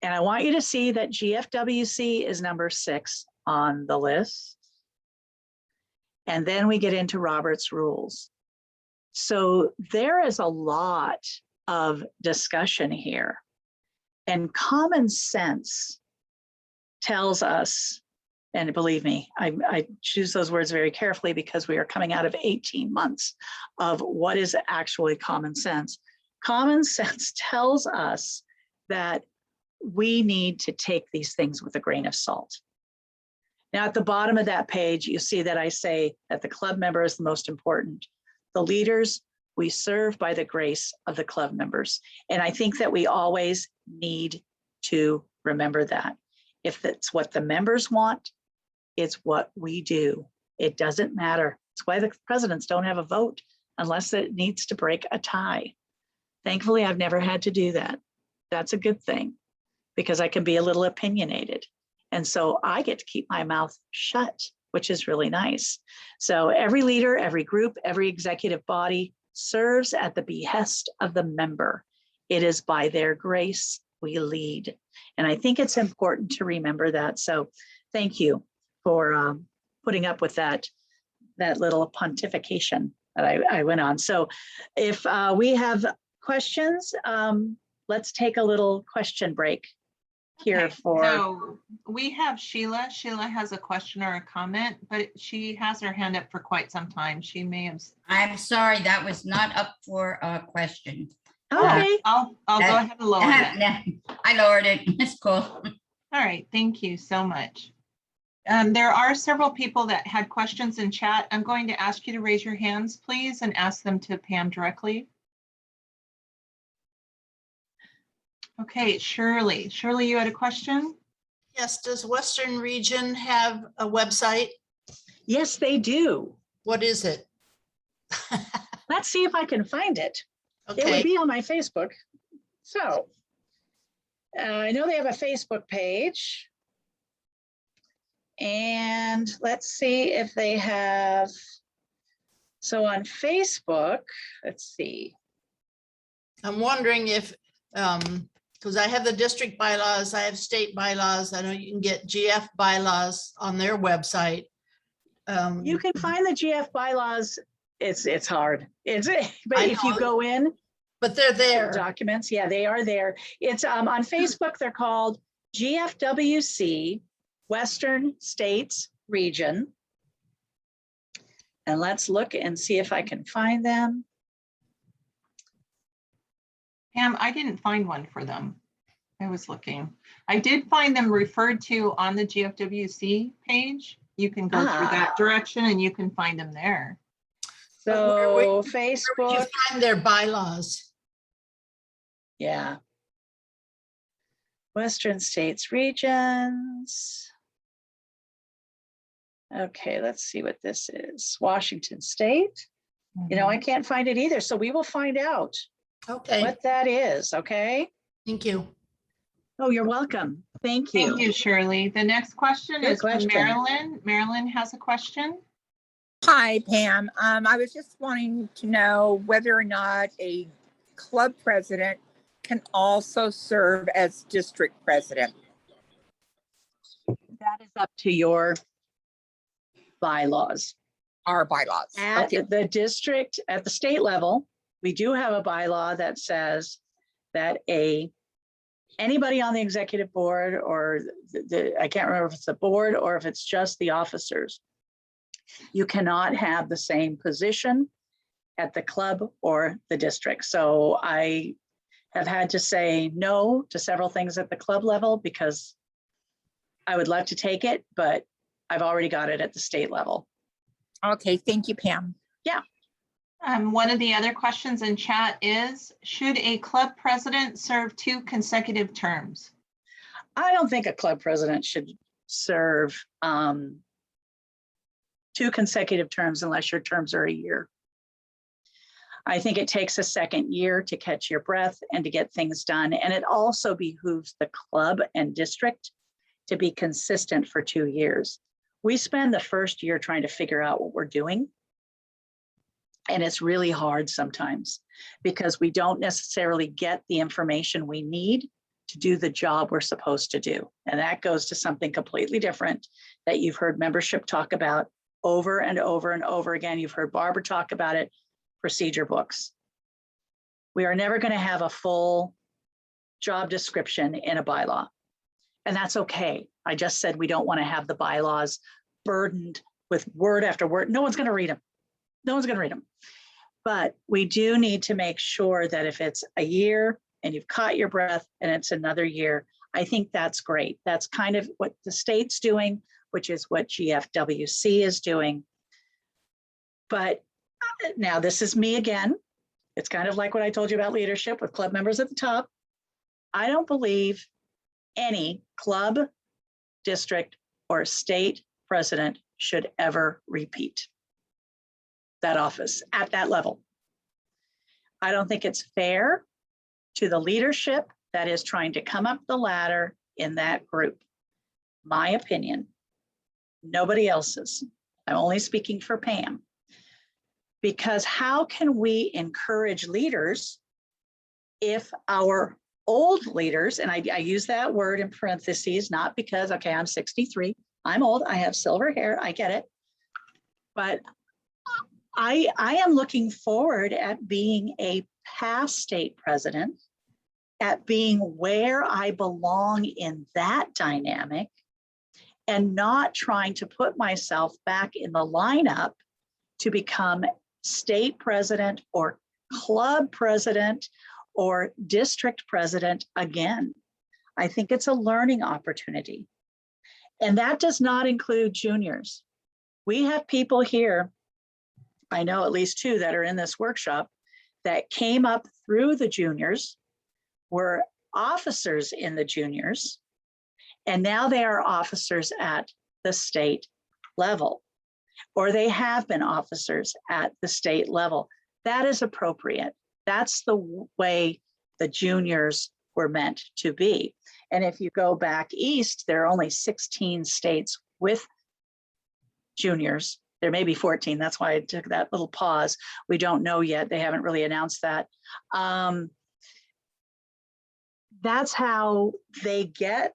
Speaker 2: And I want you to see that GFWC is number 6 on the list. And then we get into Robert's rules. So there is a lot of discussion here. And common sense tells us, and believe me, I choose those words very carefully because we are coming out of 18 months of what is actually common sense. Common sense tells us that we need to take these things with a grain of salt. Now, at the bottom of that page, you see that I say that the club member is the most important. The leaders, we serve by the grace of the club members. And I think that we always need to remember that. If it's what the members want, it's what we do. It doesn't matter. It's why the presidents don't have a vote unless it needs to break a tie. Thankfully, I've never had to do that. That's a good thing, because I can be a little opinionated. And so I get to keep my mouth shut, which is really nice. So every leader, every group, every executive body serves at the behest of the member. It is by their grace we lead. And I think it's important to remember that. So thank you for putting up with that little pontification that I went on. So if we have questions, let's take a little question break here
Speaker 1: Okay,
Speaker 2: for.
Speaker 1: so we have Sheila. Sheila has a question or a comment, but she has her hand up for quite some time. She may have.
Speaker 4: I'm sorry, that was not up for a question.
Speaker 2: Okay.
Speaker 1: I'll go ahead and lower that.
Speaker 4: I lowered it. It's cool.
Speaker 1: All right, thank you so much. There are several people that had questions in chat. I'm going to ask you to raise your hands, please, and ask them to Pam directly. Okay, Shirley. Shirley, you had a question?
Speaker 5: Yes, does Western Region have a website?
Speaker 2: Yes, they do.
Speaker 5: What is it?
Speaker 2: Let's see if I can find it. It would
Speaker 5: Okay,
Speaker 2: be on my Facebook. So I know they have a Facebook page. And let's see if they have. So on Facebook, let's see.
Speaker 5: I'm wondering if, because I have the district bylaws, I have state bylaws. I know you can get GF bylaws on their website.
Speaker 2: You can find the GF bylaws. It's hard. But
Speaker 5: I
Speaker 2: if you
Speaker 5: know.
Speaker 2: go in
Speaker 5: But they're there.
Speaker 2: documents, yeah, they are there. It's on Facebook. They're called Gfwc Western States Region. And let's look and see if I can find them.
Speaker 1: Pam, I didn't find one for them. I was looking. I did find them referred to on the GFWC page. You can go through that direction and you can find them there.
Speaker 2: So
Speaker 5: Where would
Speaker 2: Facebook,
Speaker 5: you find their bylaws?
Speaker 2: yeah. Western States Regions. Okay, let's see what this is. Washington State. You know, I can't find it either. So we will find out
Speaker 5: Okay,
Speaker 2: what that is, okay?
Speaker 5: thank you.
Speaker 2: Oh, you're welcome. Thank you.
Speaker 1: Thank you, Shirley. The next question
Speaker 2: Good
Speaker 1: is from
Speaker 2: question.
Speaker 1: Marilyn. Marilyn has a question.
Speaker 6: Hi, Pam. I was just wanting to know whether or not a club president can also serve as district president.
Speaker 2: That is up to your bylaws.
Speaker 6: Our bylaws.
Speaker 2: At
Speaker 6: Okay.
Speaker 2: the district, at the state level, we do have a bylaw that says that anybody on the executive board or I can't remember if it's the board or if it's just the officers, you cannot have the same position at the club or the district. So I have had to say no to several things at the club level because I would love to take it, but I've already got it at the state level.
Speaker 6: Okay, thank you, Pam.
Speaker 1: One of the other questions in chat is, should a club president serve 2 consecutive terms?
Speaker 2: I don't think a club president should serve 2 consecutive terms unless your terms are a year. I think it takes a second year to catch your breath and to get things done. And it also behooves the club and district to be consistent for 2 years. We spend the first year trying to figure out what we're doing. And it's really hard sometimes because we don't necessarily get the information we need to do the job we're supposed to do. And that goes to something completely different that you've heard membership talk about over and over and over again. You've heard Barbara talk about it, procedure books. We are never going to have a full job description in a bylaw. And that's okay. I just said we don't want to have the bylaws burdened with word after word. No one's going to read them. No one's going to read them. But we do need to make sure that if it's a year and you've caught your breath and it's another year, I think that's great. That's kind of what the state's doing, which is what GFWC is doing. But now this is me again. It's kind of like what I told you about leadership with club members at the top. I don't believe any club, district, or state president should ever repeat that office at that level. I don't think it's fair to the leadership that is trying to come up the ladder in that group. my opinion, nobody else's. I'm only speaking for Pam. Because how can we encourage leaders if our old leaders, and I use that word in parentheses, not because, okay, I'm 63, I'm old, I have silver hair, I get it. But I am looking forward at being a past state president, at being where I belong in that dynamic, and not trying to put myself back in the lineup to become state president or club president or district president again. I think it's a learning opportunity. And that does not include juniors. We have people here, I know at least 2 that are in this workshop, that came up through the juniors, were officers in the juniors, and now they are officers at the state level, or they have been officers at the state level. That is appropriate. That's the way the juniors were meant to be. And if you go back east, there are only 16 states with juniors. There may be 14. That's why I took that little pause. We don't know yet. They haven't really announced that. That's how they get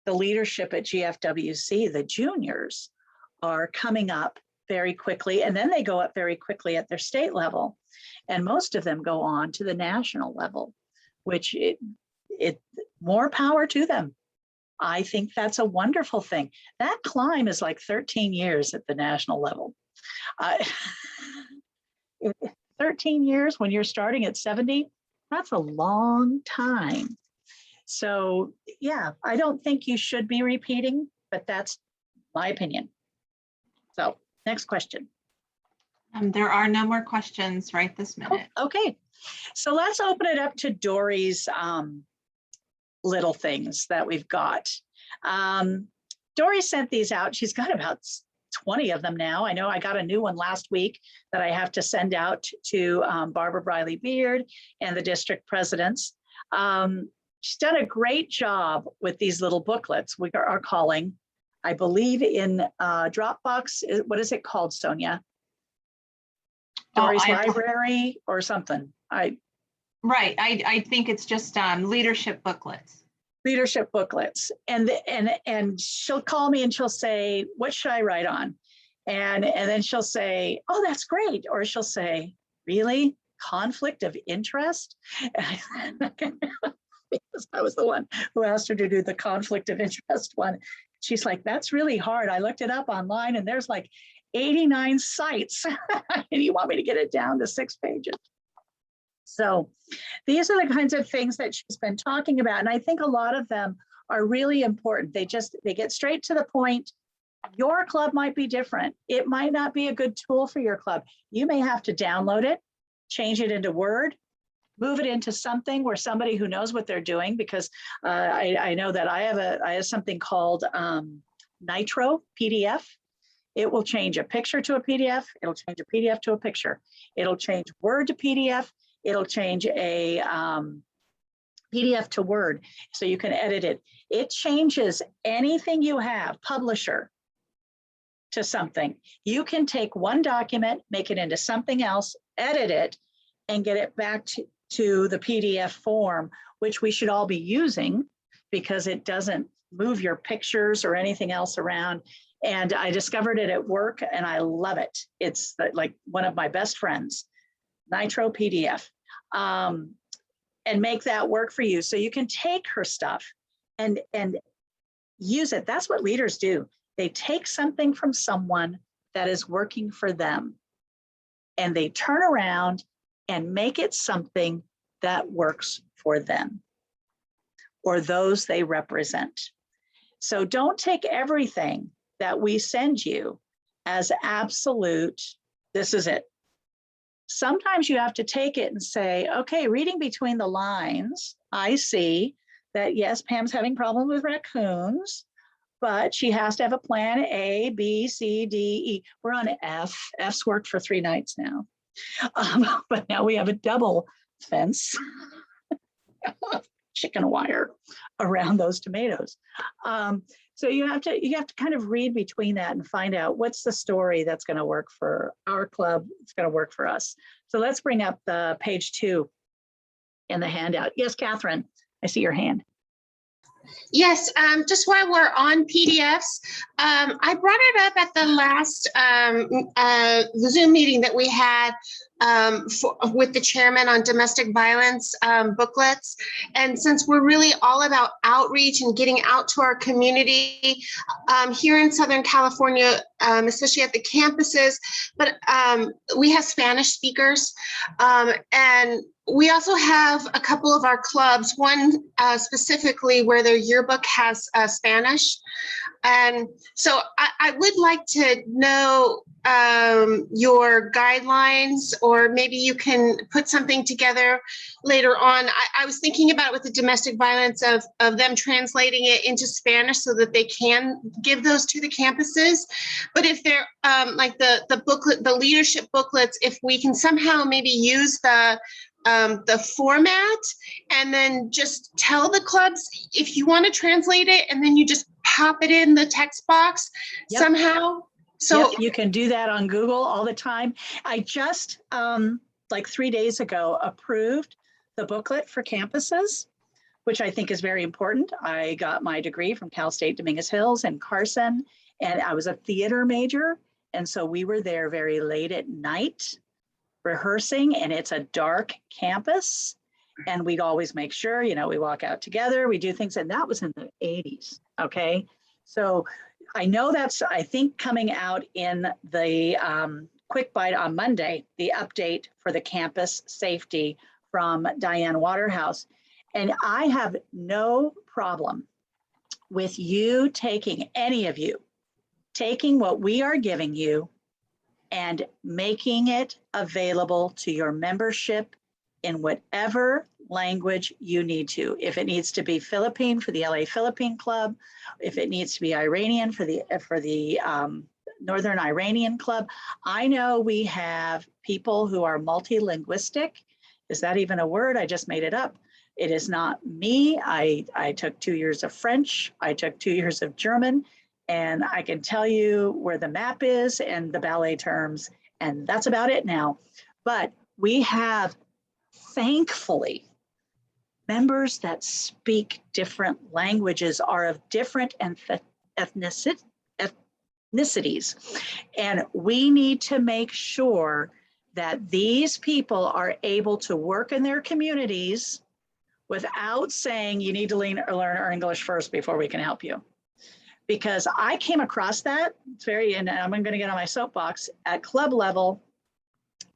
Speaker 2: the leadership at GFWC. The juniors are coming up very quickly, and then they go up very quickly at their state level. And most of them go on to the national level, which it more power to them. I think that's a wonderful thing. That climb is like 13 years at the national level. 13 years when you're starting at 70, that's a long time. So yeah, I don't think you should be repeating, but that's my opinion. So next question.
Speaker 1: There are no more questions right this minute.
Speaker 2: Okay, so let's open it up to Dory's little things that we've got. Dory sent these out. She's got about 20 of them now. I know I got a new one last week that I have to send out to Barbara Briley Beard and the district presidents. She's done a great job with these little booklets we are calling, I believe in Dropbox. What is it called, Sonia? Dory's Library or something.
Speaker 1: Right. I think it's just leadership booklets.
Speaker 2: Leadership booklets. And she'll call me and she'll say, what should I write on? And then she'll say, oh, that's great. Or she'll say, really? Conflict of interest? Because I was the one who asked her to do the conflict of interest one. She's like, that's really hard. I looked it up online and there's like 89 sites. And you want me to get it down to 6 pages. So these are the kinds of things that she's been talking about. And I think a lot of them are really important. They get straight to the point. Your club might be different. It might not be a good tool for your club. You may have to download it, change it into Word, move it into something where somebody who knows what they're doing, because I know that I have something called Nitro PDF. It will change a picture to a PDF. It'll change a PDF to a picture. It'll change Word to PDF. It'll change a PDF to Word, so you can edit it. It changes anything you have, publisher, to something. You can take one document, make it into something else, edit it, and get it back to the PDF form, which we should all be using because it doesn't move your pictures or anything else around. And I discovered it at work and I love it. It's like one of my best friends, Nitro PDF, and make that work for you. So you can take her stuff and use it. That's what leaders do. They take something from someone that is working for them and they turn around and make it something that works for them or those they represent. So don't take everything that we send you as absolute, this is it. Sometimes you have to take it and say, okay, reading between the lines, I see that yes, Pam's having problems with raccoons, but she has to have a plan A, B, C, D, E. We're on F. F's worked for 3 nights now. But now we have a double fence, chicken wire around those tomatoes. So you have to kind of read between that and find out what's the story that's going to work for our club. It's going to work for us. So let's bring up the page 2 in the handout. Yes, Catherine, I see your hand.
Speaker 7: Yes, just while we're on PDFs, I brought it up at the last the Zoom meeting that we had with the chairman on domestic violence booklets. And since we're really all about outreach and getting out to our community here in Southern California, especially at the campuses, but we have Spanish speakers, and we also have a couple of our clubs, one specifically where their yearbook has Spanish. And so I would like to know your guidelines, or maybe you can put something together later on. I was thinking about with the domestic violence of them translating it into Spanish so that they can give those to the campuses. But if they're like the booklet, the leadership booklets, if we can somehow maybe use the format and then just tell the clubs if you want to translate it, and then you just pop it in the text box somehow. So
Speaker 2: you can do that on Google all the time. I just like 3 days ago approved the booklet for campuses, which I think is very important. I got my degree from Cal State Dominguez Hills and Carson, and I was a theater major. And so we were there very late at night rehearsing, and it's a dark campus. And we'd always make sure, you know, we walk out together, we do things, and that was in the 80s, okay? So I know that's, I think, coming out in the quick bite on Monday, the update for the campus safety from Diane Waterhouse. And I have no problem with you taking, any of you, taking what we are giving you and making it available to your membership in whatever language you need to. If it needs to be Philippine for the LA Philippine Club, if it needs to be Iranian for the Northern Iranian Club. I know we have people who are multilinguistic. Is that even a word? I just made it up. It is not me. I took 2 years of French. I took 2 years of German, and I can tell you where the map is and the ballet terms, and that's about it now. But we have, thankfully, members that speak different languages, are of different ethnicities. And we need to make sure that these people are able to work in their communities without saying you need to learn English first before we can help you. Because I came across that, it's very, and I'm going to get on my soapbox, at club level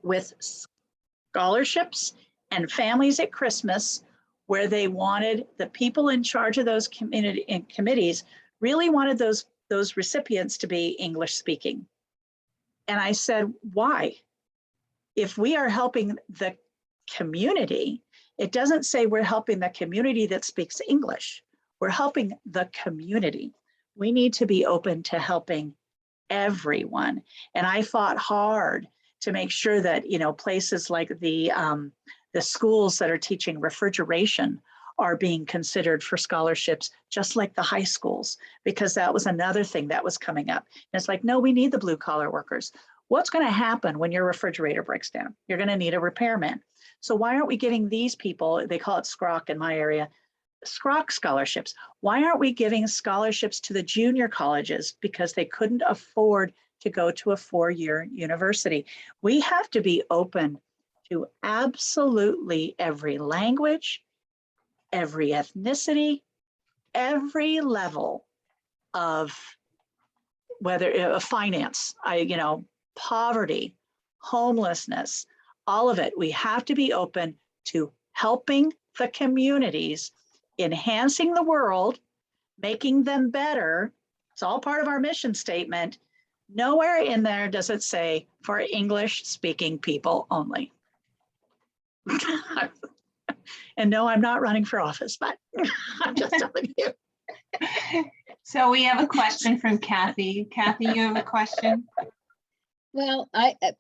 Speaker 2: with scholarships and families at Christmas, where they wanted the people in charge of those committees really wanted those recipients to be English speaking. And I said, why? If we are helping the community, it doesn't say we're helping the community that speaks English. We're helping the community. We need to be open to helping everyone. And I fought hard to make sure that, you know, places like the schools that are teaching refrigeration are being considered for scholarships, just like the high schools, because that was another thing that was coming up. And it's like, no, we need the blue collar workers. What's going to happen when your refrigerator breaks down? You're going to need a repairman. So why aren't we giving these people, they call it SCROC in my area, SCROC scholarships? Why aren't we giving scholarships to the junior colleges because they couldn't afford to go to a 4-year university? We have to be open to absolutely every language, every ethnicity, every level of whether finance, poverty, homelessness, all of it. We have to be open to helping the communities, enhancing the world, making them better. It's all part of our mission statement. Nowhere in there does it say for English speaking people only. And no, I'm not running for office, but I'm just telling you.
Speaker 1: So we have a question from Kathy. Kathy, you have a question?
Speaker 8: Well,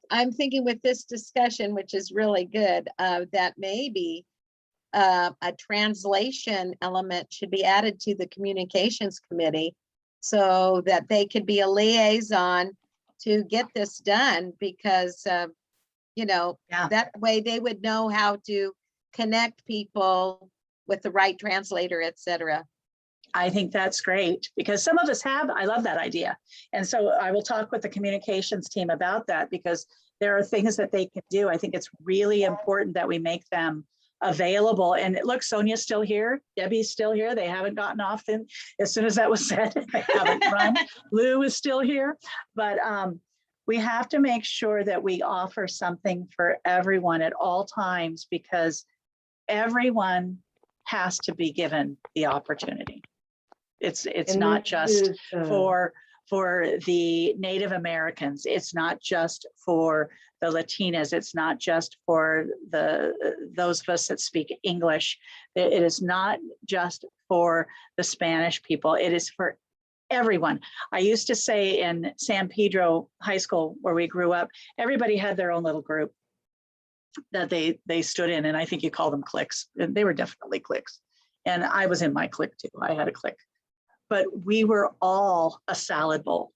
Speaker 8: I'm thinking with this discussion, which is really good, that maybe a translation element should be added to the communications committee so that they could be a liaison to get this done, because, you know,
Speaker 2: Yeah.
Speaker 8: that way they would know how to connect people with the right translator, et cetera.
Speaker 2: I think that's great, because some of us have, I love that idea. And so I will talk with the communications team about that, because there are things that they can do. I think it's really important that we make them available. And look, Sonia's still here. Debbie's still here. They haven't gotten off in, as soon as that was said, they haven't run. Lou is still here. But we have to make sure that we offer something for everyone at all times, because everyone has to be given the opportunity. It's
Speaker 9: And
Speaker 2: not
Speaker 9: this
Speaker 2: just
Speaker 9: is,
Speaker 2: for the Native Americans. It's not just for the Latinas. It's not just for those of us that speak English. It is not just for the Spanish people. It is for everyone. I used to say in San Pedro High School, where we grew up, everybody had their own little group that they stood in, and I think you call them cliques. And they were definitely cliques. And I was in my clique too. I had a clique. But we were all a salad bowl.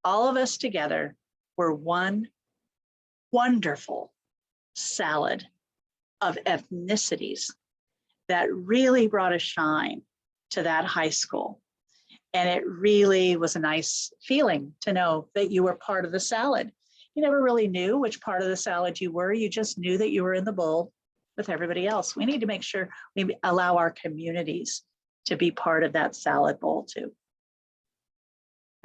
Speaker 2: All of us together were one wonderful salad of ethnicities that really brought a shine to that high school. And it really was a nice feeling to know that you were part of the salad. You never really knew which part of the salad you were. You just knew that you were in the bowl with everybody else. We need to make sure we allow our communities to be part of that salad bowl too.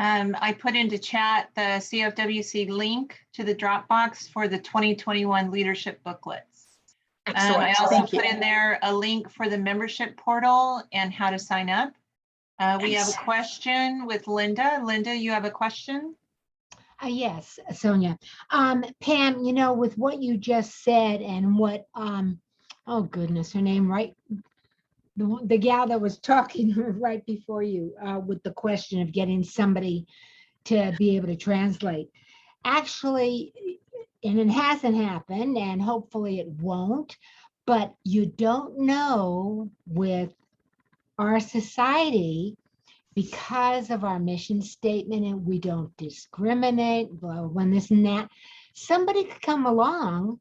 Speaker 1: I put into chat the CFWC link to the Dropbox for the 2021 leadership booklets.
Speaker 2: Excellent.
Speaker 1: I also
Speaker 2: Thank you.
Speaker 1: put in there a link for the membership portal and how to sign up. We have a question with Linda. Linda, you have a question?
Speaker 10: Yes, Sonia. Pam, you know, with what you just said and what, oh goodness, her name, right? The gal that was talking right before you with the question of getting somebody to be able to translate. Actually, and it hasn't happened, and hopefully it won't, but you don't know with our society, because of our mission statement and we don't discriminate, when this and that, somebody could come along,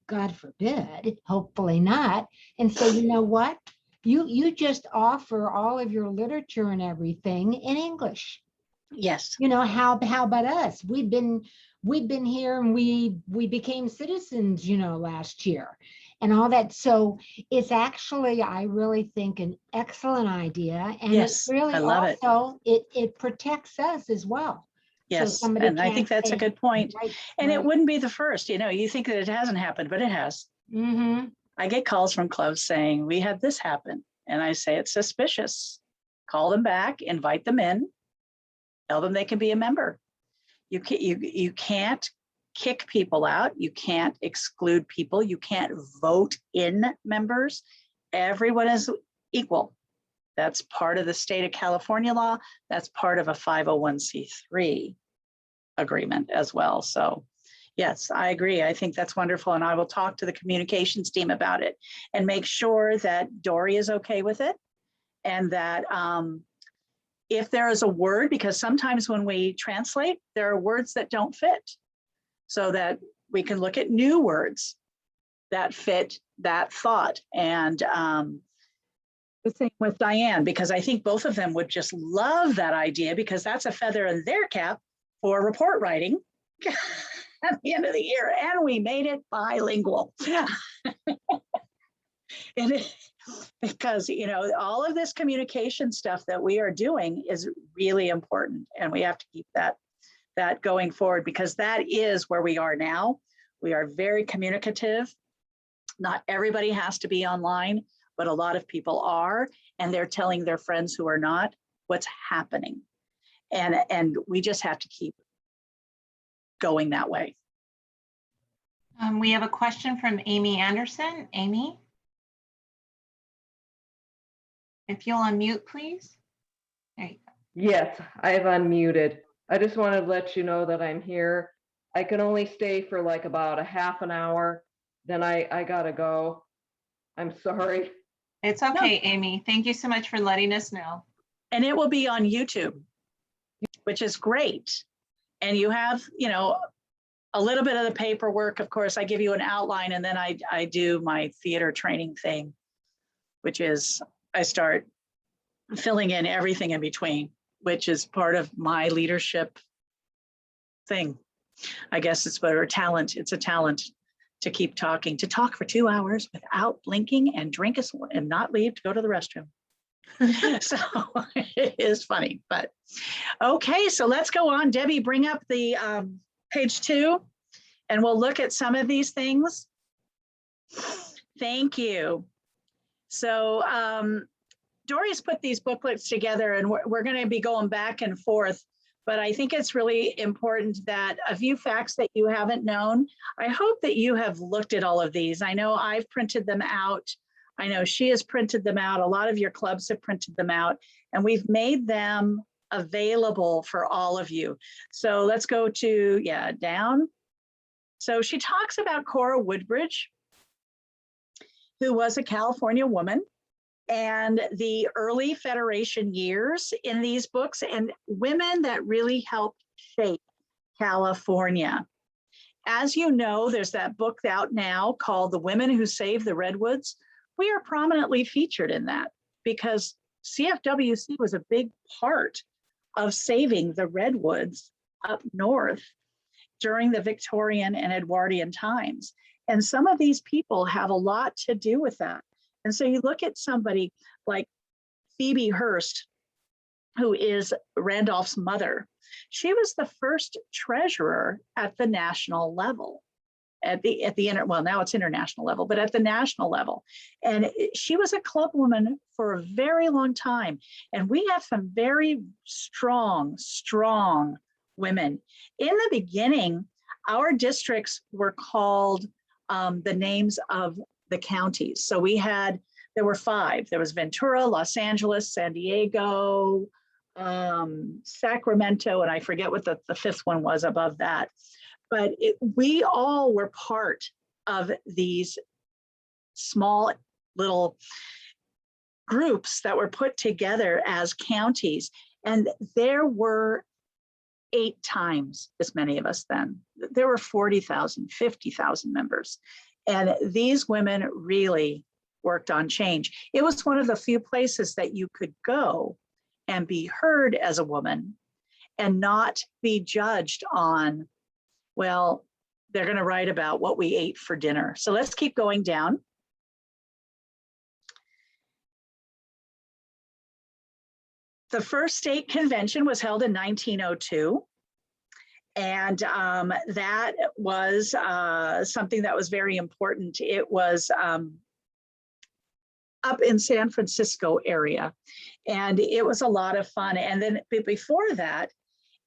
Speaker 10: God forbid, hopefully not, and say, you know what? You just offer all of your literature and everything in English.
Speaker 2: Yes.
Speaker 10: You know, how about us? We've been here and we became citizens, you know, last year and all that. So it's actually, I really think, an excellent idea. And
Speaker 2: Yes,
Speaker 10: it really
Speaker 2: I love it.
Speaker 10: also, it protects us as well.
Speaker 2: Yes,
Speaker 10: somebody
Speaker 2: and I think
Speaker 10: can't
Speaker 2: that's a
Speaker 10: say,
Speaker 2: good point.
Speaker 10: right,
Speaker 2: And it
Speaker 10: right.
Speaker 2: wouldn't be the first, you know, you think that it hasn't happened, but it has.
Speaker 10: Mm-hmm.
Speaker 2: I get calls from clubs saying, we had this happen. And I say, it's suspicious. Call them back, invite them in, tell them they can be a member. You can't kick people out. You can't exclude people. You can't vote in members. Everyone is equal. That's part of the state of California law. That's part of a 501c3 agreement as well. So yes, I agree. I think that's wonderful. And I will talk to the communications team about it and make sure that Dory is okay with it. And that if there is a word, because sometimes when we translate, there are words that don't fit, so that we can look at new words that fit that thought. And the same with Diane, because I think both of them would just love that idea, because that's a feather in their cap for report writing at the end of the year. And we made it bilingual. Because, you know, all of this communication stuff that we are doing is really important, and we have to keep that going forward, because that is where we are now. We are very communicative. Not everybody has to be online, but a lot of people are, and they're telling their friends who are not what's happening. And we just have to keep going that way.
Speaker 1: We have a question from Amy Anderson. Amy? If you'll unmute, please. There you go.
Speaker 9: yes, I've unmuted. I just wanted to let you know that I'm here. I can only stay for like about a half an hour. Then I gotta go. I'm sorry.
Speaker 1: It's okay, Amy. Thank you so much for letting us know.
Speaker 2: and it will be on YouTube, which is great. And you have, you know, a little bit of the paperwork. Of course, I give you an outline, and then I do my theater training thing, which is I start filling in everything in between, which is part of my leadership thing. I guess it's better talent. It's a talent to keep talking, to talk for 2 hours without blinking and drink and not leave to go to the restroom. So it is funny, but okay, so let's go on. Debbie, bring up the page 2 and we'll look at some of these things. Thank you. So Dory's put these booklets together, and we're going to be going back and forth, but I think it's really important that a few facts that you haven't known. I hope that you have looked at all of these. I know I've printed them out. I know she has printed them out. A lot of your clubs have printed them out, and we've made them available for all of you. So let's go to, yeah, down. So she talks about Cora Woodbridge, who was a California woman, and the early Federation years in these books, and women that really helped shape California. As you know, there's that book out now called The Women Who Saved the Redwoods. We are prominently featured in that because CFWC was a big part of saving the redwoods up north during the Victorian and Edwardian times. And some of these people have a lot to do with that. And so you look at somebody like Phoebe Hearst, who is Randolph's mother. She was the first treasurer at the national level. Well, now it's international level, but at the national level. And she was a club woman for a very long time. And we have some very strong women. In the beginning, our districts were called the names of the counties. So there were 5. There was Ventura, Los Angeles, San Diego, Sacramento, and I forget what the 5th one was above that. But we all were part of these small little groups that were put together as counties. And there were 8 times as many of us then. There were 40,000, 50,000 members. And these women really worked on change. It was one of the few places that you could go and be heard as a woman and not be judged on, well, they're going to write about what we ate for dinner. So let's keep going down. The first state convention was held in 1902. And that was something that was very important. It was up in San Francisco area, and it was a lot of fun. And then before that,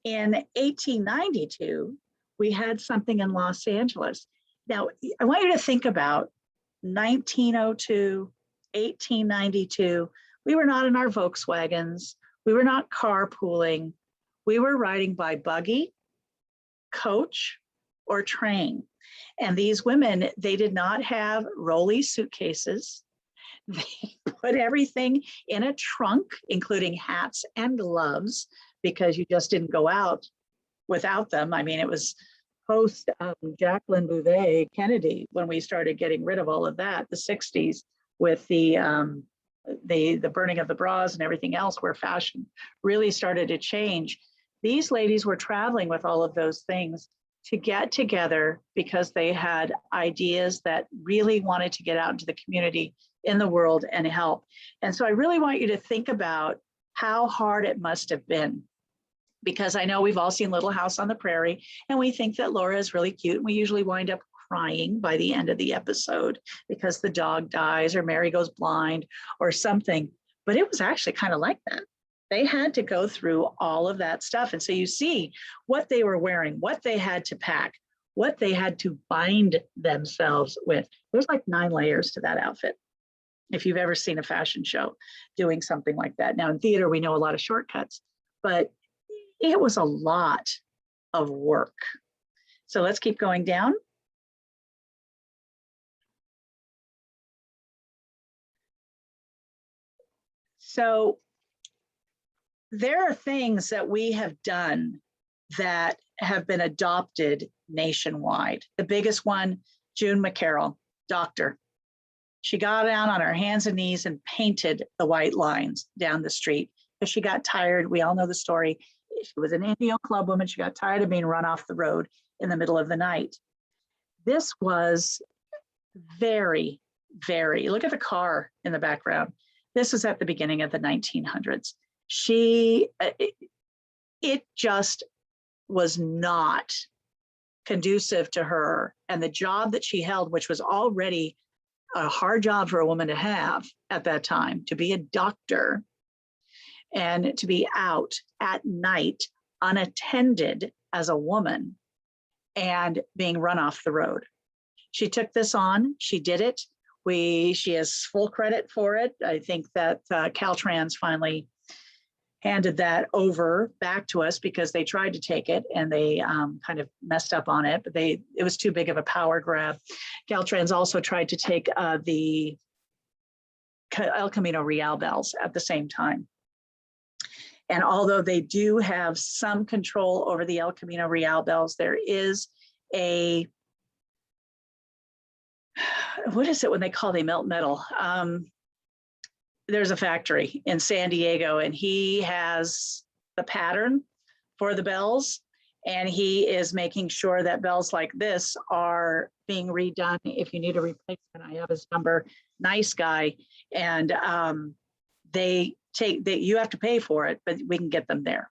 Speaker 2: in 1892, we had something in Los Angeles. Now, I want you to think about 1902, 1892. We were not in our Volkswagens. We were not carpooling. We were riding by buggy, coach, or train. And these women, they did not have rolly suitcases. They put everything in a trunk, including hats and gloves, because you just didn't go out without them. I mean, it was post Jacqueline Bouvier Kennedy when we started getting rid of all of that, the 60s, with the burning of the bras and everything else, where fashion really started to change. These ladies were traveling with all of those things to get together because they had ideas that really wanted to get out into the community, in the world, and help. And so I really want you to think about how hard it must have been, because I know we've all seen Little House on the Prairie, and we think that Laura is really cute, and we usually wind up crying by the end of the episode because the dog dies or Mary goes blind or something. But it was actually kind of like that. They had to go through all of that stuff. And so you see what they were wearing, what they had to pack, what they had to bind themselves with. There's like 9 layers to that outfit, if you've ever seen a fashion show doing something like that. Now in theater, we know a lot of shortcuts, but it was a lot of work. So let's keep going down. So there are things that we have done that have been adopted nationwide. The biggest one, June McCarroll, doctor. She got down on her hands and knees and painted the white lines down the street because she got tired. We all know the story. She was an Indio club woman. She got tired of being run off the road in the middle of the night. This was very, look at the car in the background. This was at the beginning of the 1900s. It just was not conducive to her and the job that she held, which was already a hard job for a woman to have at that time, to be a doctor and to be out at night unattended as a woman and being run off the road. She took this on, she did it. She has full credit for it. I think that Caltrans finally handed that over back to us because they tried to take it and they kind of messed up on it, but it was too big of a power grab. Caltrans also tried to take the El Camino Real bells at the same time. And although they do have some control over the El Camino Real bells, there is what is it when they call they melt metal? There's a factory in San Diego and he has the pattern for the bells and he is making sure that bells like this are being redone. If you need a replacement, I have his number, nice guy. And you have to pay for it, but we can get them there.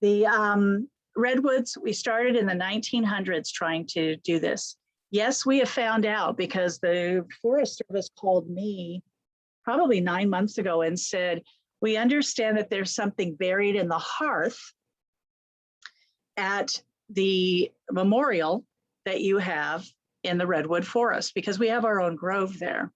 Speaker 2: The Redwoods, we started in the 1900s trying to do this. Yes, we have found out because the Forest Service called me probably 9 months ago and said, we understand that there's something buried in the hearth at the memorial that you have in the Redwood Forest, because we have our own grove there.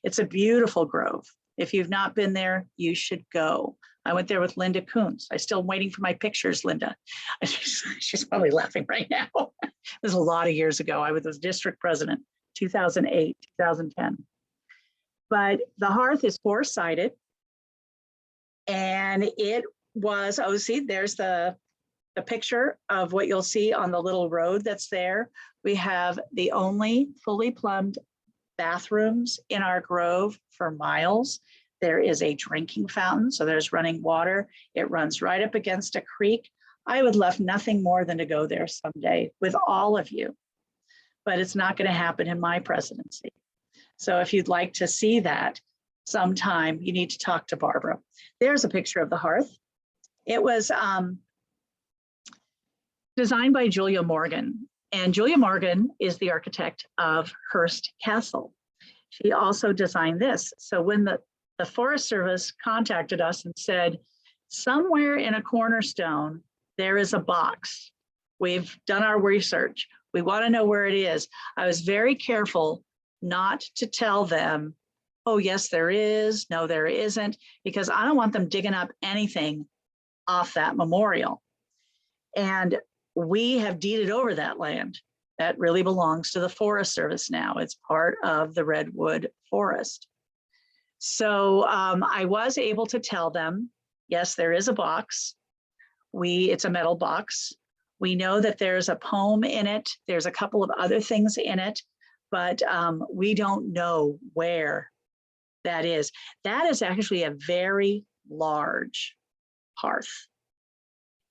Speaker 2: It's a beautiful grove. If you've not been there, you should go. I went there with Linda Coons. I'm still waiting for my pictures, Linda. She's probably laughing right now. It was a lot of years ago. I was the district president, 2008, 2010. But the hearth is four-sided. And it was, oh, see, there's the picture of what you'll see on the little road that's there. We have the only fully plumbed bathrooms in our grove for miles. There is a drinking fountain, so there's running water. It runs right up against a creek. I would love nothing more than to go there someday with all of you, but it's not going to happen in my presidency. So if you'd like to see that sometime, you need to talk to Barbara. There's a picture of the hearth. It was designed by Julia Morgan, and Julia Morgan is the architect of Hearst Castle. She also designed this. So when the Forest Service contacted us and said, somewhere in a cornerstone, there is a box. We've done our research. We want to know where it is. I was very careful not to tell them, oh, yes, there is. No, there isn't, because I don't want them digging up anything off that memorial. And we have deeded over that land. That really belongs to the Forest Service now. It's part of the Redwood Forest. So I was able to tell them, yes, there is a box. It's a metal box. We know that there's a poem in it. There's a couple of other things in it, but we don't know where that is. That is actually a very large hearth.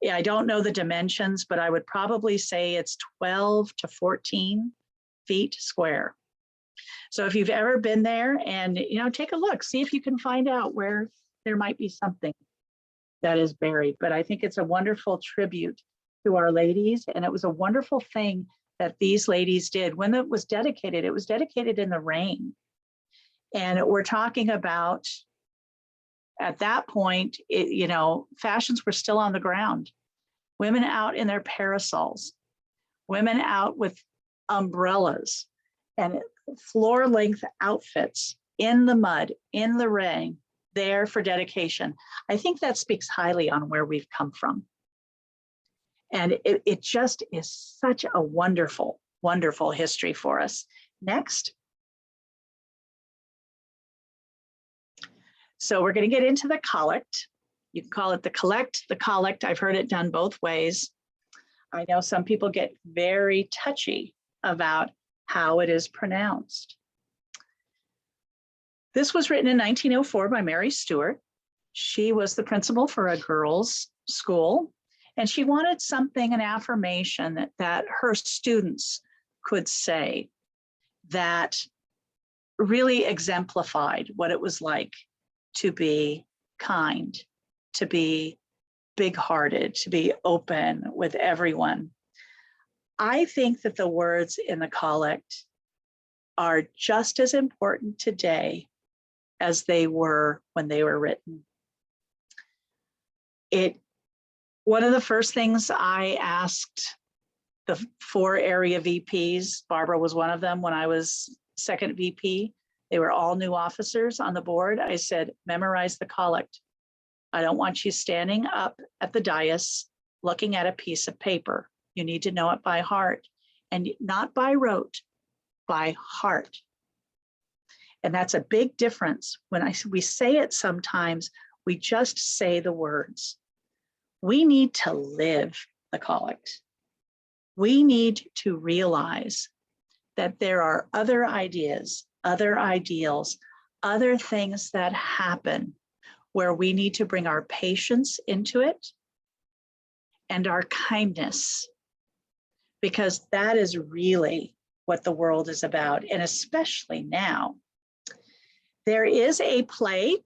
Speaker 2: Yeah, I don't know the dimensions, but I would probably say it's 12 to 14 feet square. So if you've ever been there and, take a look, see if you can find out where there might be something that is buried. But I think it's a wonderful tribute to our ladies. And it was a wonderful thing that these ladies did. When it was dedicated in the rain. And we're talking about, at that point, fashions were still on the ground. Women out in their parasols, women out with umbrellas and floor length outfits in the mud, in the rain, there for dedication. I think that speaks highly on where we've come from. And it just is such a wonderful, wonderful history for us. Next. So we're going to get into the collect. You can call it the collect, the collect. I've heard it done both ways. I know some people get very touchy about how it is pronounced. This was written in 1904 by Mary Stewart. She was the principal for a girls' school, and she wanted something, an affirmation that her students could say that really exemplified what it was like to be kind, to be big-hearted, to be open with everyone. I think that the words in the collect are just as important today as they were when they were written. One of the first things I asked the 4 area VPs, Barbara was one of them when I was second VP, they were all new officers on the board. I said, memorize the collect. I don't want you standing up at the dais looking at a piece of paper. You need to know it by heart, and not by rote, by heart. And that's a big difference. When we say it sometimes, we just say the words. We need to live the collect. We need to realize that there are other ideas, other ideals, other things that happen where we need to bring our patience into it and our kindness, because that is really what the world is about, and especially now. There is a play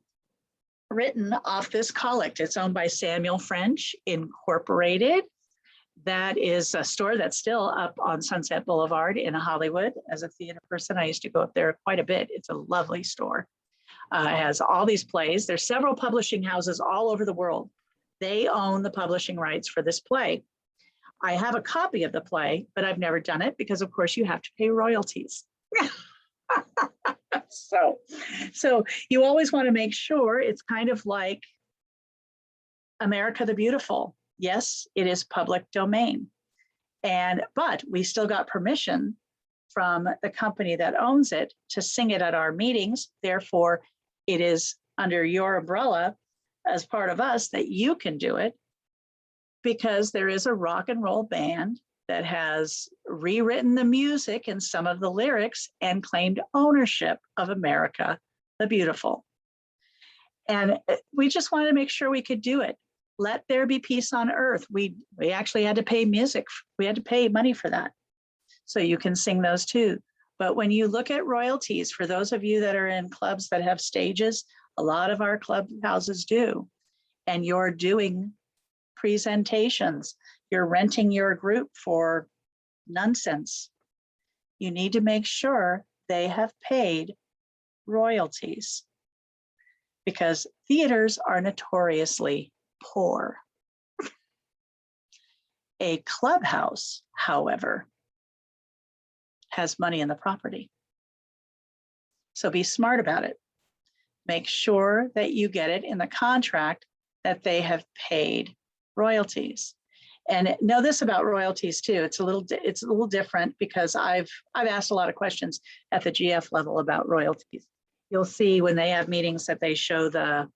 Speaker 2: written off this collect. It's owned by Samuel French Incorporated. That is a store that's still up on Sunset Boulevard in Hollywood. As a theater person, I used to go up there quite a bit. It's a lovely store. It has all these plays. There's several publishing houses all over the world. They own the publishing rights for this play. I have a copy of the play, but I've never done it because, of course, you have to pay royalties. So you always want to make sure it's kind of like America the Beautiful. Yes, it is public domain, but we still got permission from the company that owns it to sing it at our meetings. Therefore, it is under your umbrella as part of us that you can do it, because there is a rock and roll band that has rewritten the music and some of the lyrics and claimed ownership of America the Beautiful. And we just wanted to make sure we could do it. Let there be peace on earth. We actually had to pay music. We had to pay money for that. So you can sing those too. But when you look at royalties, for those of you that are in clubs that have stages, a lot of our clubhouses do, and you're doing presentations, you're renting your group for nonsense, you need to make sure they have paid royalties, because theaters are notoriously poor. A clubhouse, however, has money in the property. So be smart about it. Make sure that you get it in the contract that they have paid royalties. And know this about royalties too. It's a little different, because I've asked a lot of questions at the GF level about royalties. You'll see when they have meetings that they show the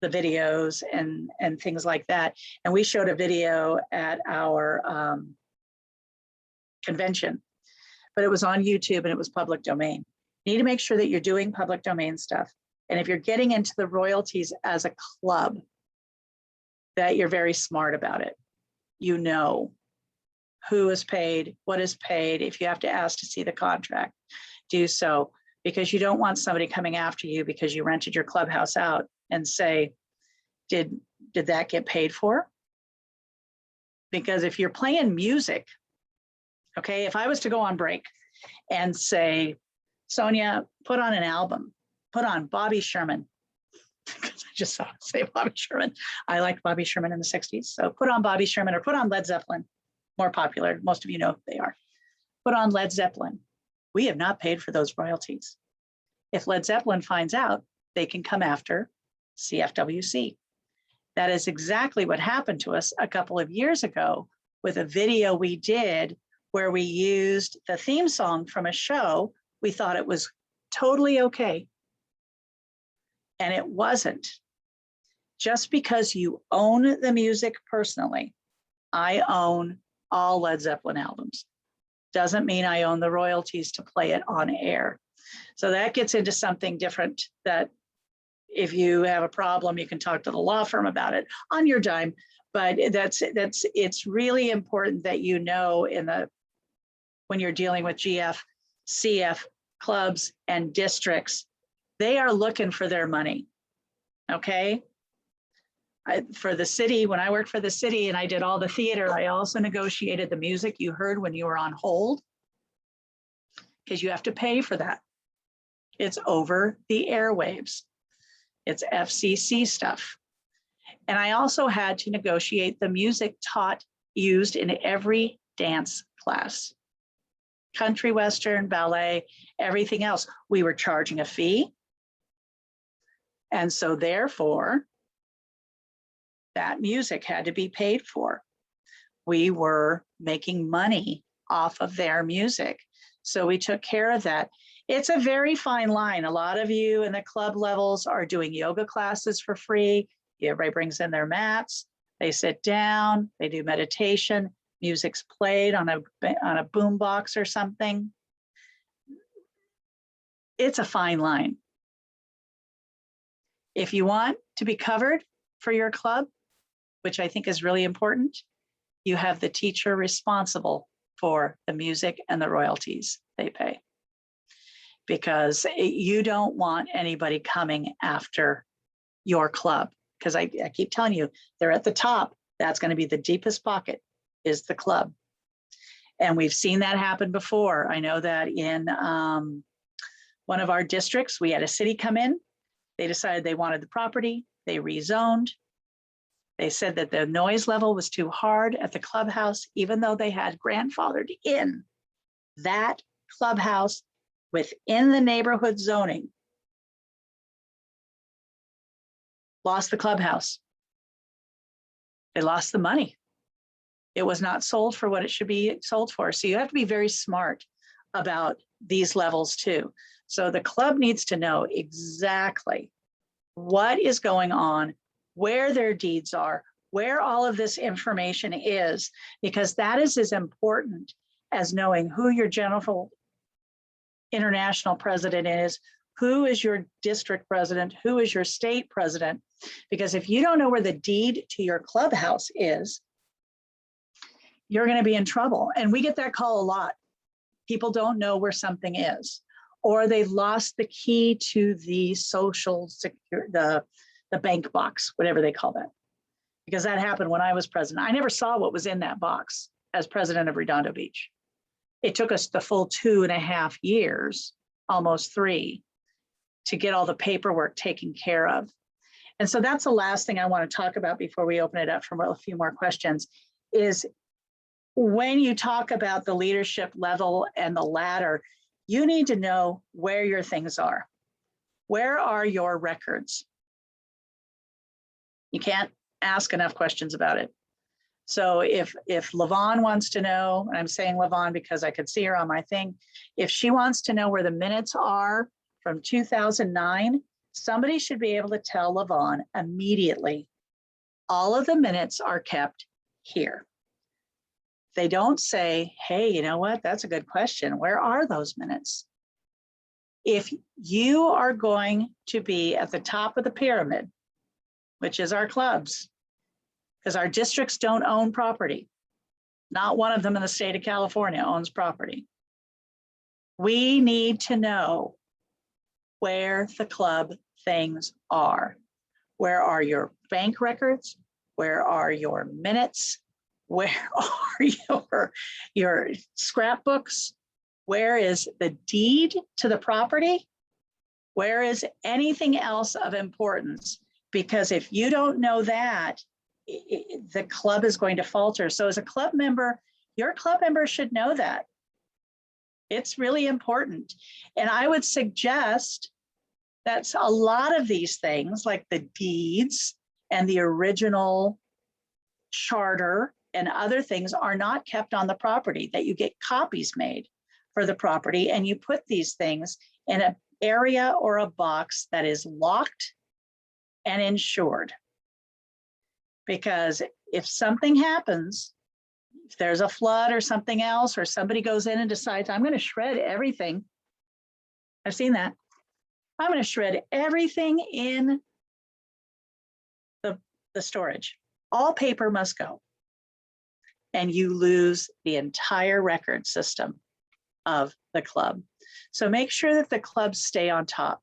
Speaker 2: videos and things like that. And we showed a video at our convention, but it was on YouTube and it was public domain. You need to make sure that you're doing public domain stuff. And if you're getting into the royalties as a club, that you're very smart about it. You know who is paid, what is paid. If you have to ask to see the contract, do so, because you don't want somebody coming after you because you rented your clubhouse out and say, did that get paid for? Because if you're playing music, okay, if I was to go on break and say, Sonia, put on an album, put on Bobby Sherman, because I just saw say Bobby Sherman. I liked Bobby Sherman in the 60s. So put on Bobby Sherman, or put on Led Zeppelin, more popular. Most of you know who they are. Put on Led Zeppelin. We have not paid for those royalties. If Led Zeppelin finds out, they can come after CFWC. That is exactly what happened to us a couple of years ago with a video we did where we used the theme song from a show. We thought it was totally okay. And it wasn't. just because you own the music personally, I own all Led Zeppelin albums, doesn't mean I own the royalties to play it on air. So that gets into something different that if you have a problem, you can talk to the law firm about it on your dime. But it's really important that you know when you're dealing with GF, CF clubs and districts, they are looking for their money. Okay. For the city, when I worked for the city and I did all the theater, I also negotiated the music you heard when you were on hold, because you have to pay for that. It's over the airwaves. It's FCC stuff. And I also had to negotiate the music used in every dance class. Country, Western, ballet, everything else. We were charging a fee. And so therefore, that music had to be paid for. We were making money off of their music. So we took care of that. It's a very fine line. A lot of you in the club levels are doing yoga classes for free. Everybody brings in their mats. They sit down, they do meditation, music's played on a boom box or something. It's a fine line. If you want to be covered for your club, which I think is really important, you have the teacher responsible for the music and the royalties they pay. Because you don't want anybody coming after your club. Because I keep telling you, they're at the top. That's going to be the deepest pocket, is the club. And we've seen that happen before. I know that in one of our districts, we had a city come in. They decided they wanted the property. They rezoned. They said that the noise level was too hard at the clubhouse, even though they had grandfathered in that clubhouse within the neighborhood zoning. Lost the clubhouse. They lost the money. It was not sold for what it should be sold for. So you have to be very smart about these levels too. So the club needs to know exactly what is going on, where their deeds are, where all of this information is, because that is as important as knowing who your general international president is, who is your district president, who is your state president. Because if you don't know where the deed to your clubhouse is, you're going to be in trouble. And we get that call a lot. People don't know where something is, or they've lost the key to the social security, the bank box, whatever they call that. Because that happened when I was president. I never saw what was in that box as president of Redondo Beach. It took us the full 2.5 years, almost 3, to get all the paperwork taken care of. And so that's the last thing I want to talk about before we open it up for a few more questions, is when you talk about the leadership level and the ladder, you need to know where your things are. Where are your records? You can't ask enough questions about it. So if LaVon wants to know, and I'm saying LaVon because I could see her on my thing, if she wants to know where the minutes are from 2009, somebody should be able to tell LaVon immediately, all of the minutes are kept here. They don't say, hey, you know what, that's a good question. Where are those minutes? If you are going to be at the top of the pyramid, which is our clubs, because our districts don't own property. Not one of them in the state of California owns property. We need to know where the club things are. Where are your bank records? Where are your minutes? Where are your scrapbooks? Where is the deed to the property? Where is anything else of importance? Because if you don't know that, the club is going to falter. So as a club member, your club member should know that. It's really important. And I would suggest that a lot of these things, like the deeds and the original charter and other things, are not kept on the property, that you get copies made for the property and you put these things in an area or a box that is locked and insured. Because if something happens, if there's a flood or something else, or somebody goes in and decides, I'm going to shred everything. I've seen that. I'm going to shred everything in the storage. All paper must go. And you lose the entire record system of the club. So make sure that the clubs stay on top,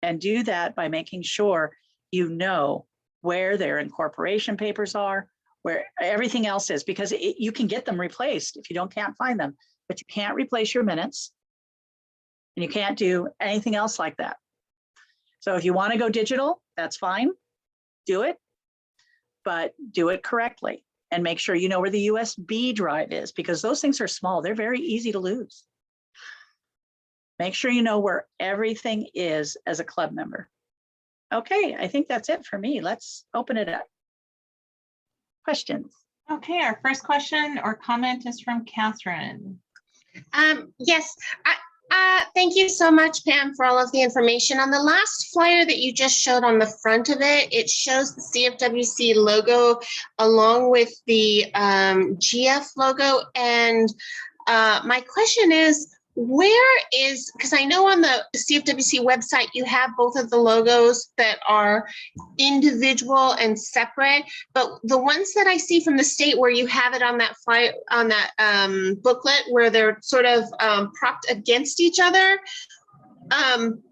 Speaker 2: and do that by making sure you know where their incorporation papers are, where everything else is, because you can get them replaced if you can't find them, but you can't replace your minutes, and you can't do anything else like that. So if you want to go digital, that's fine, do it, but do it correctly. And make sure you know where the USB drive is, because those things are small. They're very easy to lose. Make sure you know where everything is as a club member. Okay, I think that's it for me. Let's open it up. Questions?
Speaker 1: Okay, our first question or comment is from Catherine.
Speaker 7: Yes, thank you so much, Pam, for all of the information. On the last flyer that you just showed on the front of it, it shows the CFWC logo along with the GF logo. And my question is, where is, because I know on the CFWC website, you have both of the logos that are individual and separate, but the ones that I see from the state where you have it on that flyer, on that booklet where they're sort of propped against each other,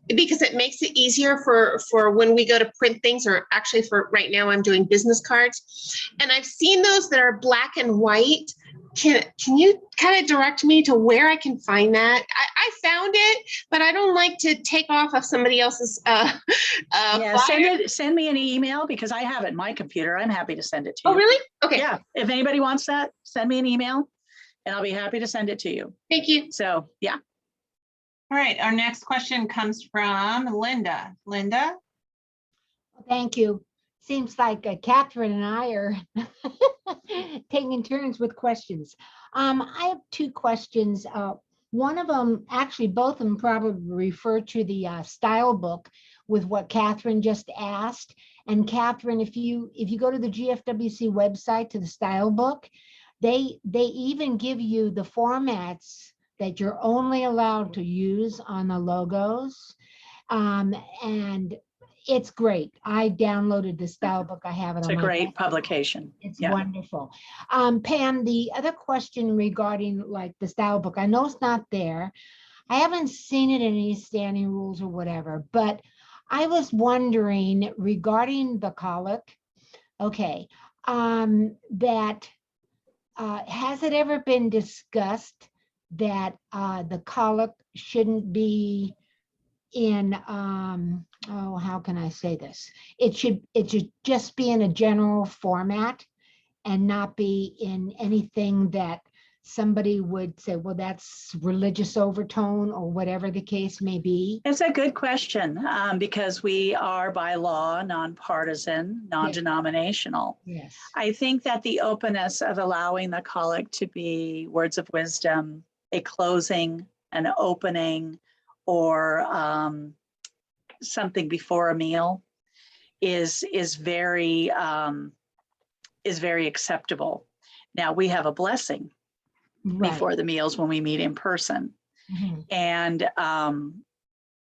Speaker 7: because it makes it easier for when we go to print things, or actually for right now I'm doing business cards. And I've seen those that are black and white. Can you kind of direct me to where I can find that? I found it, but I don't like to take off of somebody else's
Speaker 2: Yeah, send me an email, because I have it in my computer. I'm happy to send it to you.
Speaker 7: Oh, really? Okay.
Speaker 2: Yeah, if anybody wants that, send me an email and I'll be happy to send it to you.
Speaker 7: Thank you.
Speaker 2: So, yeah.
Speaker 1: All right, our next question comes from Linda. Linda?
Speaker 10: Thank you. Seems like Catherine and I are taking turns with questions. I have two questions. One of them, actually, both of them probably refer to the style book with what Catherine just asked. And Catherine, if you go to the GFWC website, to the style book, they even give you the formats that you're only allowed to use on the logos. And it's great. I downloaded the style book. I have it.
Speaker 2: It's
Speaker 10: on
Speaker 2: a
Speaker 10: my
Speaker 2: great
Speaker 10: desktop.
Speaker 2: publication.
Speaker 10: It's
Speaker 2: Yeah.
Speaker 10: wonderful. Pam, the other question regarding like the style book, I know it's not there. I haven't seen it in any standing rules or whatever, but I was wondering regarding the colic. Okay, that has it ever been discussed that the colic shouldn't be in oh, how can I say this? It should just be in a general format and not be in anything that somebody would say, well, that's religious overtone, or whatever the case may be.
Speaker 2: It's a good question, because we are by law nonpartisan, non-denominational.
Speaker 10: Yes.
Speaker 2: I think that the openness of allowing the collect to be words of wisdom, a closing, an opening, or something before a meal is very acceptable. Now we have a blessing before the meals when we meet in person.
Speaker 10: Mm-hmm.
Speaker 2: And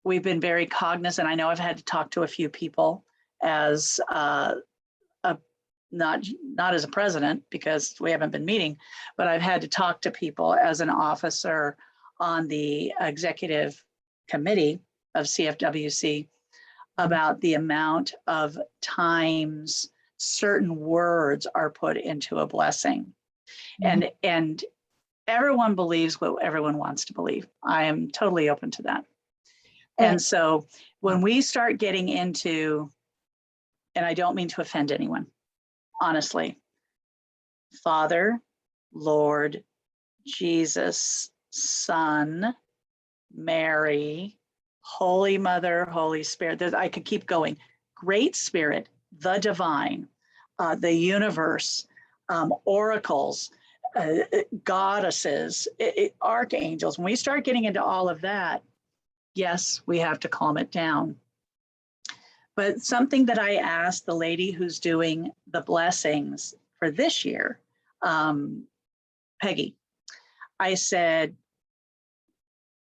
Speaker 2: we've been very cognizant. I know I've had to talk to a few people as not as a president, because we haven't been meeting, but I've had to talk to people as an officer on the executive committee of CFWC about the amount of times certain words are put into a blessing. Mm-hmm. And everyone believes what everyone wants to believe. I am totally open to that. And so when we start getting into, and I don't mean to offend anyone, honestly, Father, Lord, Jesus, Son, Mary, Holy Mother, Holy Spirit, I could keep going. Great Spirit, the divine, the universe, oracles, goddesses, archangels. When we start getting into all of that, yes, we have to calm it down. But something that I asked the lady who's doing the blessings for this year, Peggy, I said,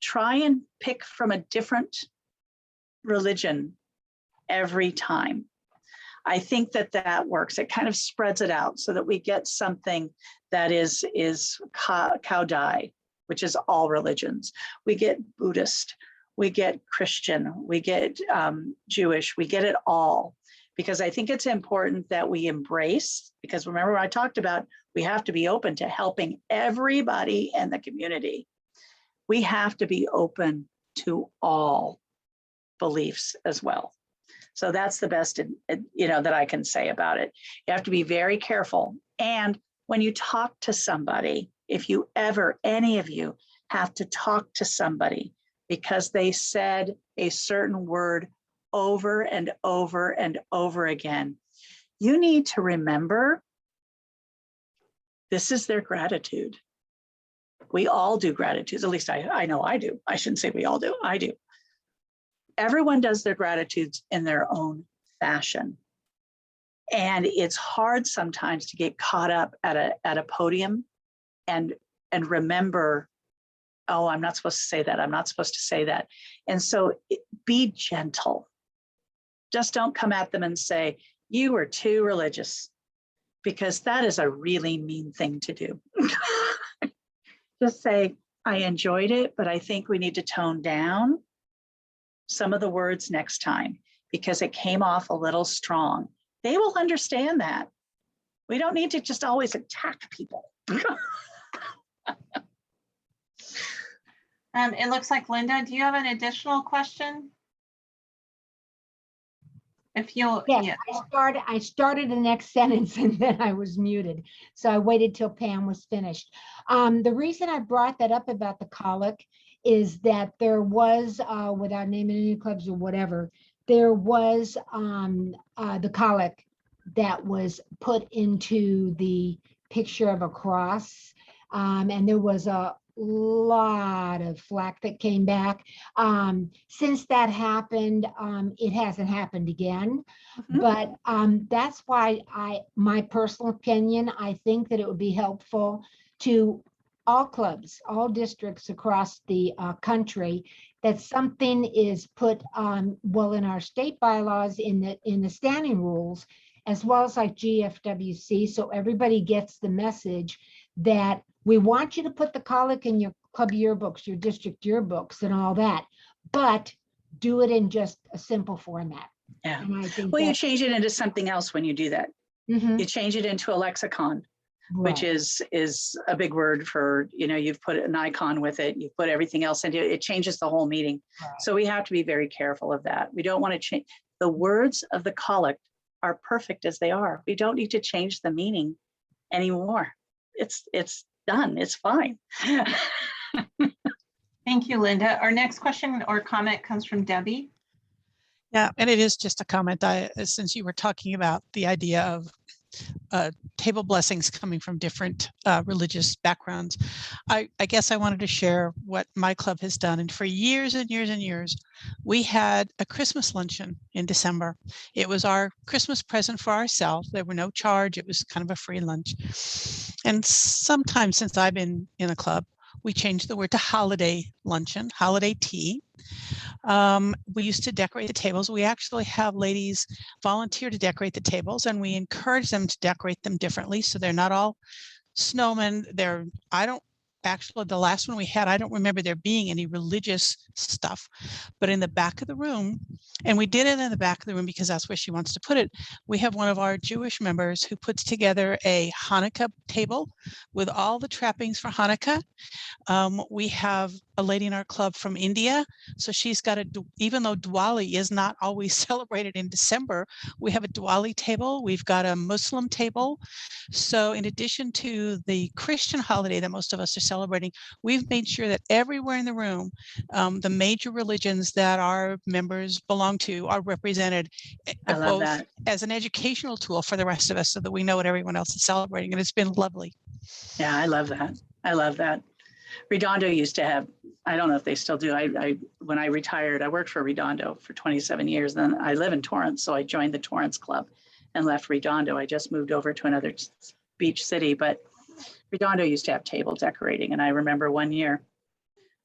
Speaker 2: try and pick from a different religion every time. I think that works. It kind of spreads it out so that we get something that is cow dye, which is all religions. We get Buddhist, we get Christian, we get Jewish, we get it all. Because I think it's important that we embrace, because remember I talked about, we have to be open to helping everybody in the community. We have to be open to all beliefs as well. So that's the best, that I can say about it. You have to be very careful. And when you talk to somebody, if you ever, any of you have to talk to somebody because they said a certain word over and over and over again, you need to remember this is their gratitude. We all do gratitudes, at least I know I do. I shouldn't say we all do, I do. Everyone does their gratitudes in their own fashion. And it's hard sometimes to get caught up at a podium and remember, oh, I'm not supposed to say that. I'm not supposed to say that. And so be gentle. Just don't come at them and say, you are too religious, because that is a really mean thing to do. Just say, I enjoyed it, but I think we need to tone down some of the words next time because it came off a little strong. They will understand that. We don't need to just always attack people.
Speaker 1: It looks like Linda, do you have an additional question? If you'll,
Speaker 10: Yes,
Speaker 1: yeah.
Speaker 10: I started the next sentence and then I was muted. So I waited till Pam was finished. The reason I brought that up about the colic is that there was, without naming any clubs or whatever, there was the colic that was put into the picture of a cross. And there was a lot of flack that came back. Since that happened, it hasn't happened again.
Speaker 2: Mhm.
Speaker 10: But that's why my personal opinion, I think that it would be helpful to all clubs, all districts across the country, that something is put well in our state bylaws, in the standing rules, as well as like GFWC, so everybody gets the message that we want you to put the colic in your club yearbooks, your district yearbooks and all that, but do it in just a simple format.
Speaker 2: Yeah.
Speaker 10: And I think
Speaker 2: Well, you
Speaker 10: that's
Speaker 2: change it into something else when you do that.
Speaker 10: Mhm,
Speaker 2: You change it into a lexicon, which
Speaker 10: right.
Speaker 2: is a big word for, you've put an icon with it, you put everything else into it, it changes the whole meeting.
Speaker 10: Right.
Speaker 2: So we have to be very careful of that. We don't want to change. The words of the collect are perfect as they are. We don't need to change the meaning anymore. It's done, it's fine.
Speaker 1: Thank you, Linda. Our next question or comment comes from Debbie.
Speaker 11: Yeah, and it is just a comment. Since you were talking about the idea of table blessings coming from different religious backgrounds, I guess I wanted to share what my club has done. And for years and years and years, we had a Christmas luncheon in December. It was our Christmas present for ourselves. There were no charge. It was kind of a free lunch. And sometime since I've been in a club, we changed the word to holiday luncheon, holiday tea. We used to decorate the tables. We actually have ladies volunteer to decorate the tables, and we encourage them to decorate them differently. So they're not all snowmen. The last one we had, I don't remember there being any religious stuff, but in the back of the room, and we did it in the back of the room because that's where she wants to put it. We have one of our Jewish members who puts together a Hanukkah table with all the trappings for Hanukkah. We have a lady in our club from India. So she's got even though Diwali is not always celebrated in December, we have a Diwali table. We've got a Muslim table. So in addition to the Christian holiday that most of us are celebrating, we've made sure that everywhere in the room, the major religions that our members belong to are represented,
Speaker 2: I love that.
Speaker 11: as an educational tool for the rest of us so that we know what everyone else is celebrating. And it's been lovely.
Speaker 2: Yeah, I love that. I love that. Redondo used to have, I don't know if they still do. When I retired, I worked for Redondo for 27 years. Then I live in Torrance, so I joined the Torrance Club and left Redondo. I just moved over to another beach city, but Redondo used to have table decorating. And I remember one year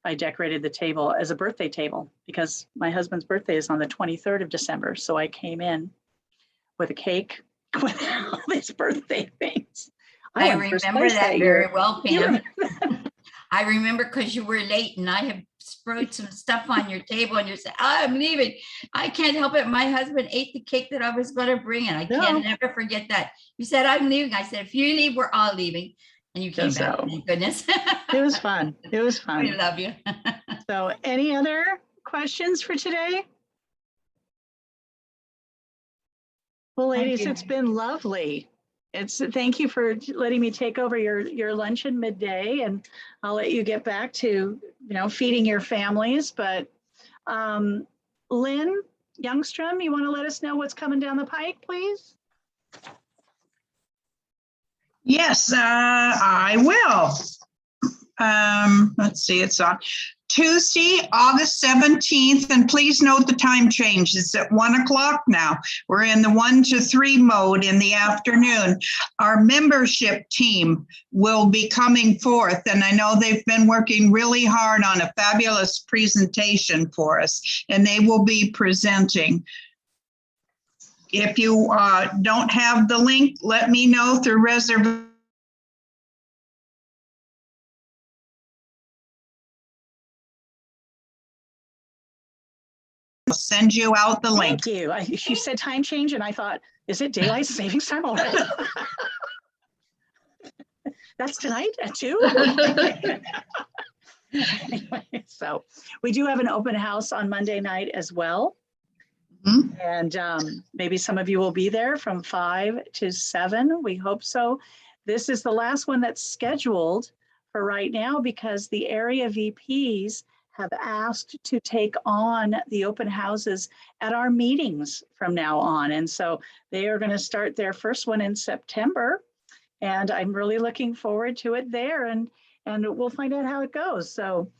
Speaker 2: I decorated the table as a birthday table because my husband's birthday is on the 23rd of December. So I came in with a cake with all these birthday things.
Speaker 4: I
Speaker 2: won first
Speaker 4: remember
Speaker 2: place
Speaker 4: that
Speaker 2: year.
Speaker 4: very well,
Speaker 2: You
Speaker 4: Pam. I remember because you were late and I had spread some stuff on your table and you said, oh, I'm leaving. I can't help it. My husband ate the cake that I was going to bring, and I can never forget that. You said, I'm leaving. I said, if you leave, we're all leaving. And you came back, thank goodness.
Speaker 2: It was fun. It was fun.
Speaker 4: We love you.
Speaker 2: So any other questions for today? Well, ladies, it's been lovely. Thank you for letting me take over your luncheon midday, and I'll let you get back to, feeding your families. But Lynn Youngstrom, you want to let us know what's coming down the pike, please?
Speaker 12: Yes, I will. Let's see, it's on Tuesday, August 17th, and please note the time change. It's at 1 o'clock now. We're in the 1 to 3 mode in the afternoon. Our membership team will be coming forth, and I know they've been working really hard on a fabulous presentation for us, and they will be presenting. If you don't have the link, let me know through reservation. I'll send you out the link.
Speaker 2: Thank you. You said time change, and I thought, is it daylight savings time already? That's tonight at 2? Anyway, so we do have an open house on Monday night as well. And maybe some of you will be there from 5 to 7. We hope so. This is the last one that's scheduled for right now because the area VPs have asked to take on the open houses at our meetings from now on. And so they are going to start their first one in September. And I'm really looking forward to it there. And we'll find out how it goes. So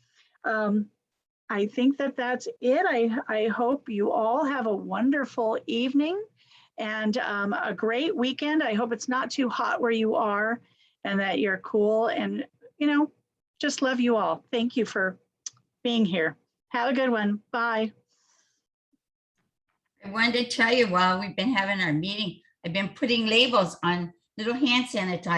Speaker 2: I think that's it. I hope you all have a wonderful evening and a great weekend. I hope it's not too hot where you are and that you're cool, and, just love you all. Thank you for being here. Have a good one. Bye.
Speaker 4: I wanted to tell you, while we've been having our meeting, I've been putting labels on little hand sanitizer